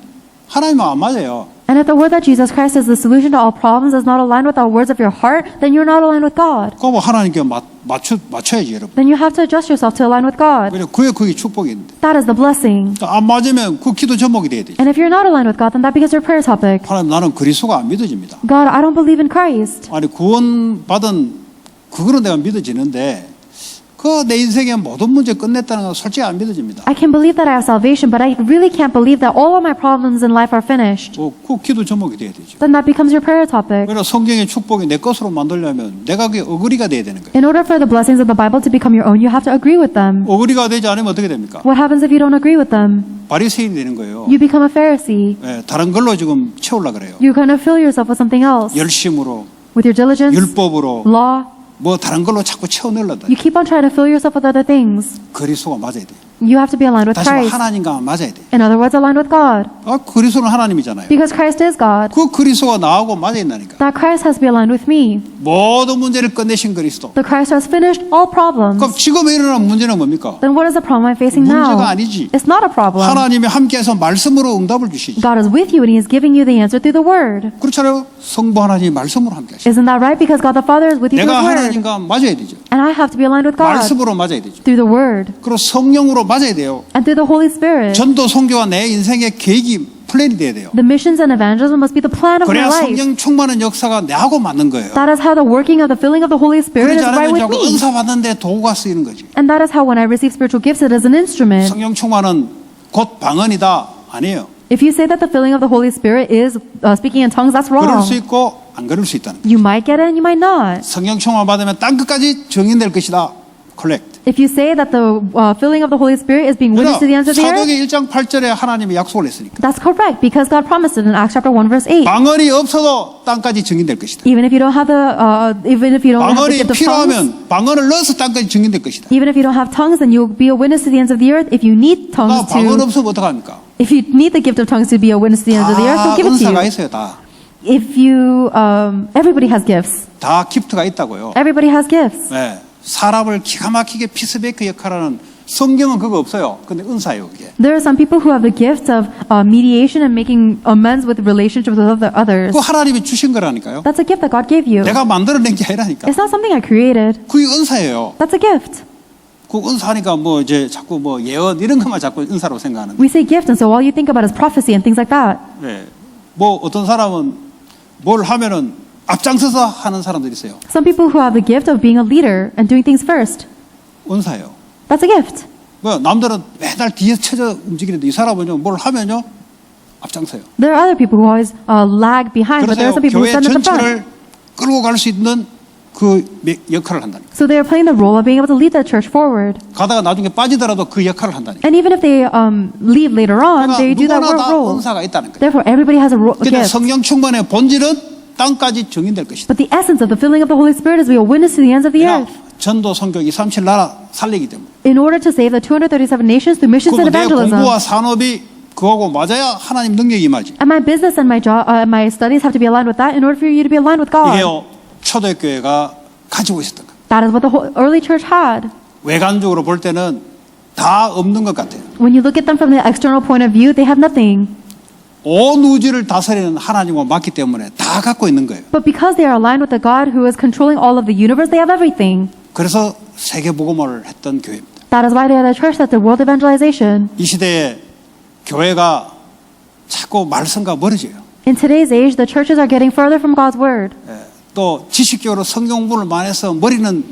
하나님은 안 맞아요. And if the word that Jesus Christ is the solution to all problems is not aligned with the words of your heart, then you're not aligned with God. 그거 하나님께 맞춰야지 여러분. Then you have to adjust yourself to align with God. 그게 축복인데. That is the blessing. 안 맞으면 그 기도 제목이 돼야 되죠. And if you're not aligned with God, then that becomes your prayer topic. 하나님 나는 그리스도가 안 믿어집니다. God, I don't believe in Christ. 아니 구원받은 그거는 내가 믿어지는데 그 내 인생의 모든 문제 끝냈다는 건 솔직히 안 믿어집니다. I can believe that I have salvation, but I really can't believe that all of my problems in life are finished. 그 기도 제목이 돼야 되죠. Then that becomes your prayer topic. 그래서 성경의 축복이 내 것으로 만들려면 내가 그게 어그리가 돼야 되는 거예요. In order for the blessings of the Bible to become your own, you have to agree with them. 어그리가 되지 않으면 어떻게 됩니까? What happens if you don't agree with them? 바리새인이 되는 거예요. You become a Pharisee. 예, 다른 걸로 지금 채우려 그래요. You're going to fill yourself with something else. 열심으로, With your diligence, 율법으로, law. 뭐 다른 걸로 자꾸 채워넣으려다. You keep on trying to fill yourself with other things. 그리스도가 맞아야 돼요. You have to be aligned with 다시 말해 Christ. 하나님과 맞아야 돼요. In other words, aligned with God. 그리스도는 하나님이잖아요. Because Christ is God. 그 그리스도가 나하고 맞아야 된다니까. That Christ has to be aligned with me. 모든 문제를 끝내신 그리스도. The Christ has finished all problems. 그럼 지금에 일어난 문제는 뭡니까? Then what is the problem I'm facing now? 문제가 아니지. It's not a problem. 하나님이 함께해서 말씀으로 응답을 주시지. God is with you and He is giving you the answer through the Word. 그렇잖아요. 성부 하나님이 말씀으로 함께하시죠. Isn't that right? Because God the Father is with you through 내가 His Word. 하나님과 맞아야 되죠. And I have to be aligned with God 말씀으로 맞아야 되죠. through the Word 그리고 성령으로 맞아야 돼요. and through the Holy Spirit. 전도 성교와 내 인생의 계획이 플랜이 돼야 돼요. The missions and evangelism must be the plan of my 그래야 life. 성령 충만한 역사가 내하고 맞는 거예요. That is how the working of the filling of the Holy Spirit 그러지 is right 않으면 with 자꾸 me. 은사 받는데 도구가 쓰이는 거지. And that is how when I receive spiritual gifts, it is an instrument. 성령 충만은 곧 방언이다 아니에요. If you say that the filling of the Holy Spirit is speaking in tongues, that's 그럴 wrong. 수 있고 안 그럴 수 있다는 거예요. You might get it and you might not. 성령 충만 받으면 땅 끝까지 정인될 것이다. 콜렉트. If you say that the filling of the Holy Spirit is being witnessed to the ends of the earth, 사도행 1장 8절에 하나님이 약속을 했으니까. that's correct because God promised it in Acts chapter 1 verse 8. 방언이 없어도 땅까지 정인될 것이다. Even if you don't have the 방언이 gift of tongues, 필요하면 방언을 넣어서 땅까지 정인될 것이다. even if you don't have tongues, then you'll be a witness to the ends of the earth. If you need 나 tongues 방언 to, 없으면 어떡합니까? if you need the gift of tongues to be a witness to the ends of the earth, 다 then give it to 은사가 you. 있어요. 다. If you, everybody has gifts. 다 기프트가 있다고요. Everybody has gifts. 네. 사람을 기가 막히게 피스메이커 역할하는 성경은 그거 없어요. 근데 은사예요, 그게. There are some people who have the gift of mediation and making amends with relationships with others. 그거 하나님이 주신 거라니까요. That's a gift that God gave you. 내가 만들어낸 게 아니라니까. It's not something I created. 그게 은사예요. That's a gift. 그 은사니까 뭐 이제 자꾸 뭐 예언 이런 것만 자꾸 은사로 생각하는데. We say gift, and so all you think about is prophecy and things like that. 네. 뭐 어떤 사람은 뭘 하면은 앞장서서 하는 사람들이 있어요. Some people who have the gift of being a leader and doing things first. 은사예요. That's a gift. 뭐 남들은 매달 뒤에 쳐져 움직이는데 이 사람은요 뭘 하면요 앞장서요. There are other people who always lag behind, but there are 그래서 some people who 교회 stand at the front. 전체를 끌고 갈 수 있는 그 역할을 한다니까. So they are playing the role of being able to lead the church forward. 가다가 나중에 빠지더라도 그 역할을 한다니까. And even if they leave later on, they do that 누구나 다 role. 은사가 있다는 거예요. Therefore, everybody has a 근데 gift. 성령 충만의 본질은 땅까지 정인될 것이다. But the essence of the filling of the Holy Spirit is we are witness to the ends of the 그냥 earth. 전도 성교 237 나라 살리기 때문에. In order to save the 237 nations through missions and 내 evangelism. 공부와 산업이 그거하고 맞아야 하나님 능력이 임하지. And my business and my job, my studies have to be aligned with that in order for you to be aligned with God. 이게요 초대교회가 가지고 있었던 거예요. That is what the early church had. 외관적으로 볼 때는 다 없는 것 같아요. When you look at them from the external point of view, they have nothing. 온 우주를 다스리는 하나님과 맞기 때문에 다 갖고 있는 거예요. But because they are aligned with the God who is controlling all of the universe, they have everything. 그래서 세계 복음화를 했던 교회입니다. That is why they are the church that did world evangelization. 이 시대에 교회가 자꾸 말씀과 멀어져요. In today's age, the churches are getting further from God's word. 또 지식적으로 성경 공부를 많이 해서 머리는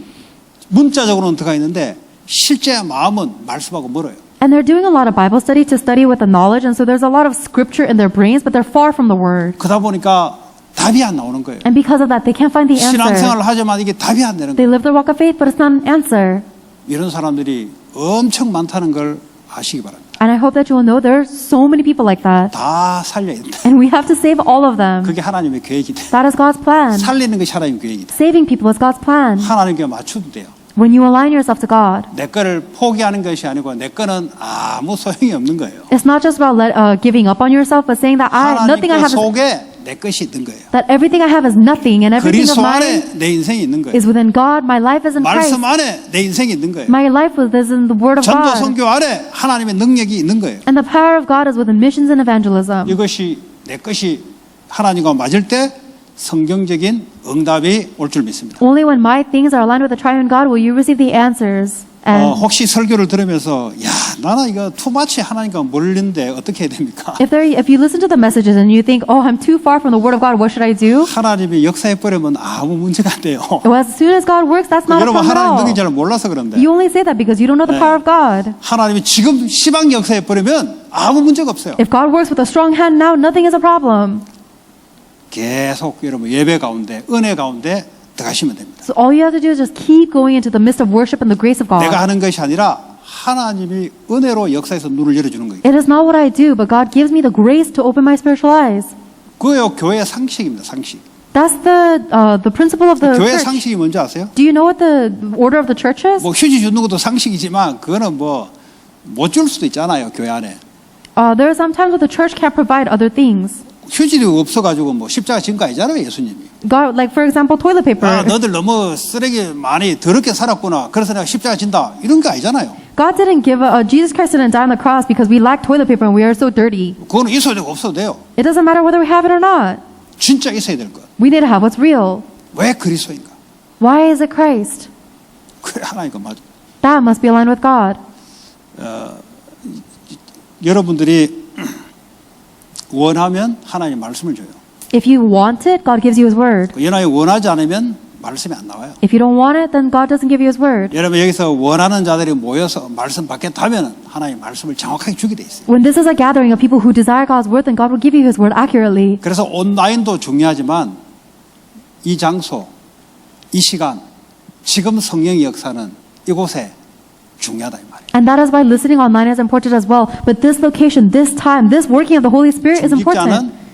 문자적으로는 들어가 있는데 실제 마음은 말씀하고 멀어요. And they're doing a lot of Bible study to study with the knowledge, and so there's a lot of scripture in their brains, but they're far from the word. 그러다 보니까 답이 안 나오는 거예요. And because of that, they can't find the answer. 신앙생활을 하지만 이게 답이 안 되는 They 거예요. live the walk of faith, but it's not an answer. 이런 사람들이 엄청 많다는 걸 아시기 바랍니다. And I hope that you will know there are so many people like that. 다 살려야 된다. And we have to save all of them. 그게 하나님의 계획이다. That is God's plan. 살리는 것이 하나님의 계획이다. Saving people is God's plan. 하나님께 맞춰도 돼요. When you align yourself to God, 내 거를 포기하는 것이 아니고 내 거는 아무 소용이 없는 거예요. it's not just about giving up on yourself, but saying that nothing I 하나님 거 have is, 속에 내 것이 있는 거예요. that everything I have is nothing, and everything of 그리스도 mine 안에 내 인생이 있는 거예요. is within God. My life is in Christ. 말씀 안에 내 인생이 있는 거예요. My life is in the Word of 전도 God. 선교 안에 하나님의 능력이 있는 거예요. And the power of God is within missions and evangelism. 이것이 내 것이 하나님과 맞을 때 성경적인 응답이 올 줄 믿습니다. Only when my things are aligned with the triune God will you receive the answers. And 혹시 설교를 들으면서 야 나는 이거 투마치 하나님과 멀는데 어떻게 해야 됩니까? if you listen to the messages and you think, oh, I'm too far from the Word of God, what should I do? 하나님이 역사해 버리면 아무 문제가 안 돼요. Well, as soon as God works, that's not a 여러분 problem at 하나님 all. 능력이 잘 몰라서 그런데 You only say that because you don't know the power of God. 하나님이 지금 시방 역사해 버리면 아무 문제가 없어요. If God works with a strong hand now, nothing is a problem. 계속 여러분 예배 가운데 은혜 가운데 들어가시면 됩니다. So all you have to do is just keep going into the midst of worship and the grace of 내가 God. 하는 것이 아니라 하나님이 은혜로 역사에서 눈을 열어주는 거예요. It is not what I do, but God gives me the grace to open my spiritual eyes. 그거요 교회의 상식입니다. 상식. That's the principle of the 교회 church. 상식이 뭔지 아세요? Do you know what the order of the church is? 뭐 휴지 주는 것도 상식이지만 그거는 뭐 못 줄 수도 있잖아요. 교회 안에. There are some times where the church can't provide other things. 휴지도 없어가지고 뭐 십자가 진 거 아니잖아요. 예수님이. God, like for example, toilet paper. 아 너들 너무 쓰레기 많이 더럽게 살았구나. 그래서 내가 십자가 진다. 이런 거 아니잖아요. God didn't give Jesus Christ didn't die on the cross because we lack toilet paper and we are so dirty. 그거는 있어도 되고 없어도 돼요. It doesn't matter whether we have it or not. 진짜 있어야 될 것. We need to have what's real. 왜 그리스도인가? Why is it Christ? 그래 하나님과 맞아. That must be aligned with God. 여러분들이 원하면 하나님 말씀을 줘요. If you want it, God gives you His word. 연하에 원하지 않으면 말씀이 안 나와요. If you don't want it, then God doesn't give you His word. 여러분 여기서 원하는 자들이 모여서 말씀 받겠다 하면 하나님 말씀을 정확하게 주게 돼 있어요. When this is a gathering of people who desire God's word, then God will give you His word accurately. 그래서 온라인도 중요하지만 이 장소, 이 시간, 지금 성령의 역사는 이곳에 중요하다 이 말이에요. And that is why listening online is important as well. But this location, this time, this working of the Holy Spirit is important. 중직자는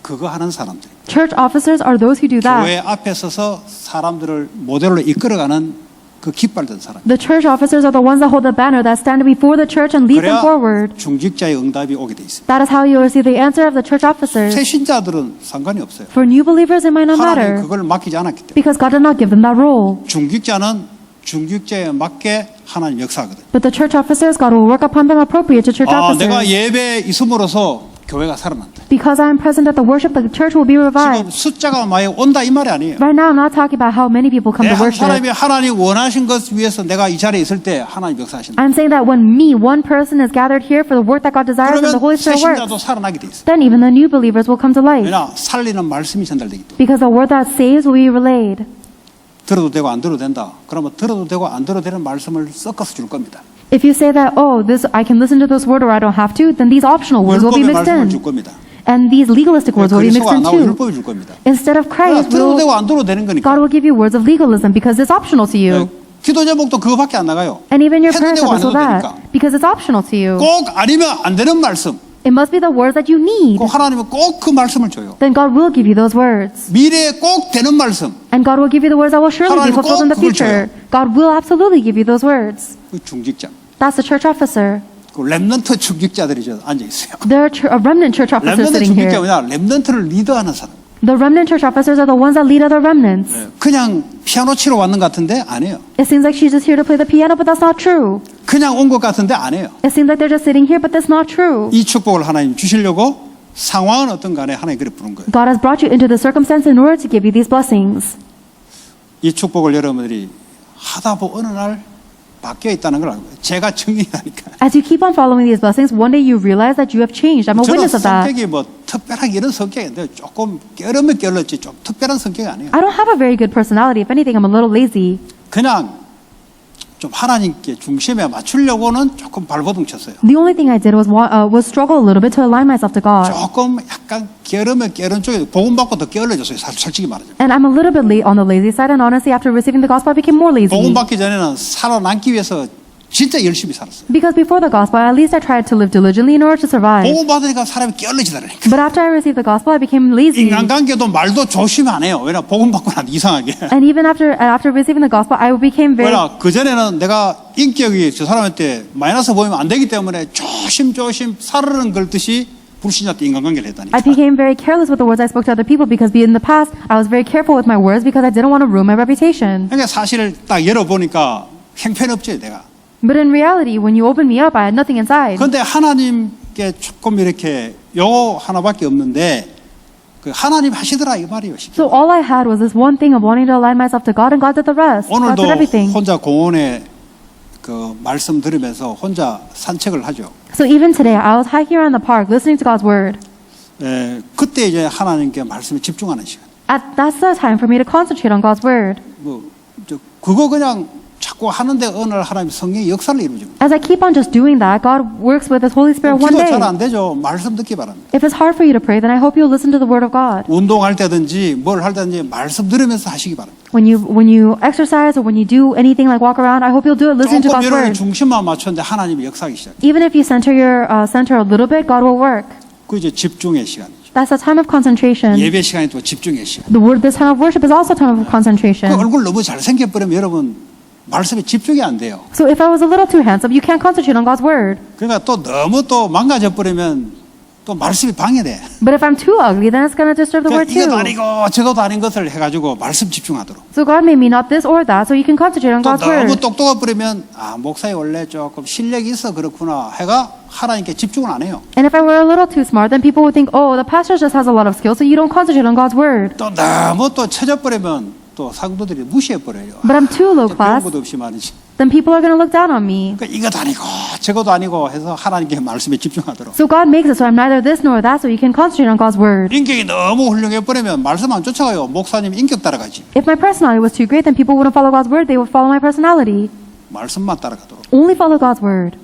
그거 하는 사람들. Church officers are those who do 교회 that. 앞에 서서 사람들을 모델로 이끌어가는 그 깃발된 사람. The church officers are the ones that hold the banner that stand before the church and lead them 그래야 forward. 중직자의 응답이 오게 돼 있습니다. That is how you will receive the answer of the church officers. 새 신자들은 상관이 없어요. For new believers, it might not 하나님 matter 그걸 맡기지 않았기 때문에. because God did not give them that role. 중직자는 중직자에 맞게 하나님 역사하거든요. But the church officers, God will work upon them appropriate to church 내가 officers. 예배에 있음으로써 교회가 살아난다. Because I am present at the worship, the church will be 지금 revived. 숫자가 많이 온다 이 말이 아니에요. Right now, I'm not talking about how many people come to 한 worship. 사람이 하나님 원하신 것 위해서 내가 이 자리에 있을 때 하나님 역사하신다. I'm saying that when me, one person, is gathered here for the work that God desires and the 그러면 Holy 새 Spirit 신자도 works, 살아나게 돼 있어요. then even the new believers will come to life. 왜냐 살리는 말씀이 전달되기 때문에. Because the word that saves will be relayed. 들어도 되고 안 들어도 된다. 그러면 들어도 되고 안 들어도 되는 말씀을 섞어서 줄 겁니다. If you say that, oh, this I can listen to this word or I don't have to, then these optional words will be 율법의 mixed 말씀을 줄 in. 겁니다. And these legalistic words will be mixed 그리스도가 안 in 나오고 too. 율법을 줄 겁니다. Instead of Christ, 들어도 되고 안 들어도 되는 거니까. God will give you words of legalism because it's optional to you. 기도 제목도 그거밖에 안 나가요. And even your 해도 prayers 되고 안 are also 해도 that 되니까. because it's optional to you. 꼭 아니면 안 되는 말씀. It must be the words that you need. 꼭 하나님은 꼭 그 말씀을 줘요. Then God will give you those words. 미래에 꼭 되는 말씀. And God will give you the words that will surely be 하나님은 fulfilled in the 꼭 그걸 future. God will absolutely give you those words. 그 중직자. That's the church officer. 그 렘넌트 중직자들이 저 앉아 있어요. There are remnant church officers 렘넌트 sitting 중직자 here. 뭐냐? 렘넌트를 리더하는 사람. The remnant church officers are the ones that lead other remnants. 그냥 피아노 치러 왔는 것 같은데 아니에요. It seems like she's just here to play the piano, but that's not true. 그냥 온 것 같은데 아니에요. It seems like they're just sitting here, but that's not true. 이 축복을 하나님 주시려고 상황은 어떤 간에 하나님 그래 부른 거예요. God has brought you into the circumstance in order to give you these blessings. 이 축복을 여러분들이 하다 보면 어느 날 바뀌어 있다는 걸 알고 있어요. 제가 증인이니까. As you keep on following these blessings, one day you realize that you have changed. I'm a 저는 witness of that. 성격이 뭐 특별하게 이런 성격인데 조금 게으르면 게을렀지 좀 특별한 성격이 아니에요. I don't have a very good personality. If anything, I'm a little lazy. 그냥 좀 하나님께 중심에 맞추려고는 조금 발버둥 쳤어요. The only thing I did was struggle a little bit to align myself to God. 조금 약간 게으르면 게으른 쪽에 복음 받고 더 게을러졌어요. 솔직히 말하자면. And I'm a little bit on the lazy side, and honestly, after receiving the gospel, I became more lazy. 복음 받기 전에는 살아남기 위해서 진짜 열심히 살았어요. Because before the gospel, at least I tried to live diligently in order to survive. 복음 받으니까 사람이 게을러지더라니까. But after I received the gospel, I became lazy. 인간관계도 말도 조심 안 해요. 왜냐 복음 받고 나면 이상하게. And even after receiving the gospel, I became very. 왜냐 그 전에는 내가 인격이 저 사람한테 마이너스 보이면 안 되기 때문에 조심조심 사르는 걸듯이 불신자한테 인간관계를 했다니까. I became very careless with the words I spoke to other people because in the past I was very careful with my words because I didn't want to ruin my reputation. 그러니까 사실을 딱 열어보니까 형편없지 내가. But in reality, when you opened me up, I had nothing inside. 그런데 하나님께 조금 이렇게 요거 하나밖에 없는데 그 하나님 하시더라 이 말이에요. So all I had was this one thing of wanting to align myself to God, and God did the rest. God did everything. 오늘도 혼자 공원에 그 말씀 들으면서 혼자 산책을 하죠. So even today, I was hiking around the park listening to God's word. 그때 이제 하나님께 말씀에 집중하는 시간. That's the time for me to concentrate on God's word. 그거 그냥 자꾸 하는데 어느 날 하나님 성령의 역사를 이루어집니다. As I keep on just doing that, God works with His Holy Spirit one 기도 day. 잘 안 되죠. 말씀 듣기 바랍니다. If it's hard for you to pray, then I hope you'll listen to the word of God. 운동할 때든지 뭘 할 때든지 말씀 들으면서 하시기 바랍니다. When you exercise or when you do anything like walk around, I hope you'll do it listening to 조금 God's 여러분의 word. 중심만 맞췄는데 하나님이 역사하기 시작. Even if you center your center a little bit, God will work. 그 이제 집중의 시간이죠. That's a time of concentration. 예배 시간이 또 집중의 시간. This time of worship is also a time of 그 concentration. 얼굴 너무 잘생겨 버리면 여러분 말씀에 집중이 안 돼요. So if I was a little too handsome, you can't concentrate on God's word. 그러니까 또 너무 또 망가져 버리면 또 말씀이 방해돼. But if I'm too ugly, then it's going to disturb the word 그러니까 이것도 too. 아니고 저것도 아닌 것을 해가지고 말씀 집중하도록. So God made me not this or that, so you can concentrate on 또 God's 너무 word. 똑똑해 버리면 아 목사님 원래 조금 실력이 있어 그렇구나 해가 하나님께 집중을 안 해요. And if I were a little too smart, then people would think, oh, the pastor just has a lot of skill, so you don't concentrate on God's word. 또 너무 또 처져 버리면 또 상도들이 무시해 버려요. But I'm too low 배운 class, 것도 없이 말이지. then people are going to look down on me. 그러니까 이것도 아니고 저것도 아니고 해서 하나님께 말씀에 집중하도록. So God makes it so I'm neither this nor that, so you can concentrate on God's word. 인격이 너무 훌륭해 버리면 말씀 안 쫓아가요. 목사님 인격 따라가지. If my personality was too great, then people wouldn't follow God's word, they would follow my personality. 말씀만 따라가도록. Only follow God's word.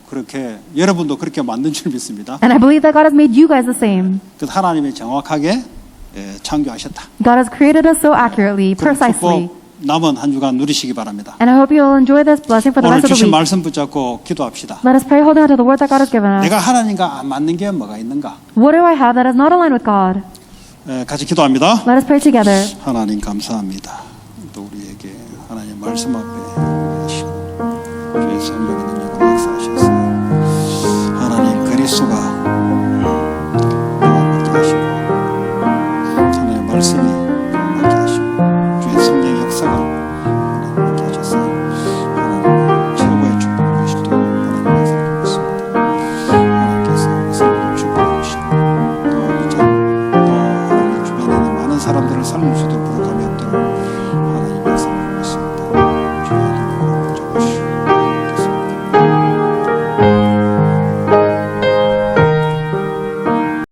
그렇게 여러분도 그렇게 만든 줄 믿습니다. And I believe that God has made you guys the same. 그래서 하나님이 정확하게 창조하셨다. God has created us so accurately, 그런 precisely. 축복 남은 한 주간 누리시기 바랍니다. And I hope you'll enjoy this blessing for the 오늘 rest of the 주신 week. 말씀 붙잡고 기도합시다. Let us pray holding on to the word that God has given us. 내가 하나님과 안 맞는 게 뭐가 있는가? What do I have that is not aligned with God? 같이 기도합니다. Let us pray together. 하나님 감사합니다. 또 우리에게 하나님 말씀 앞에 계시고 주의 성령의 능력으로 역사하셔서 하나님 그리스도가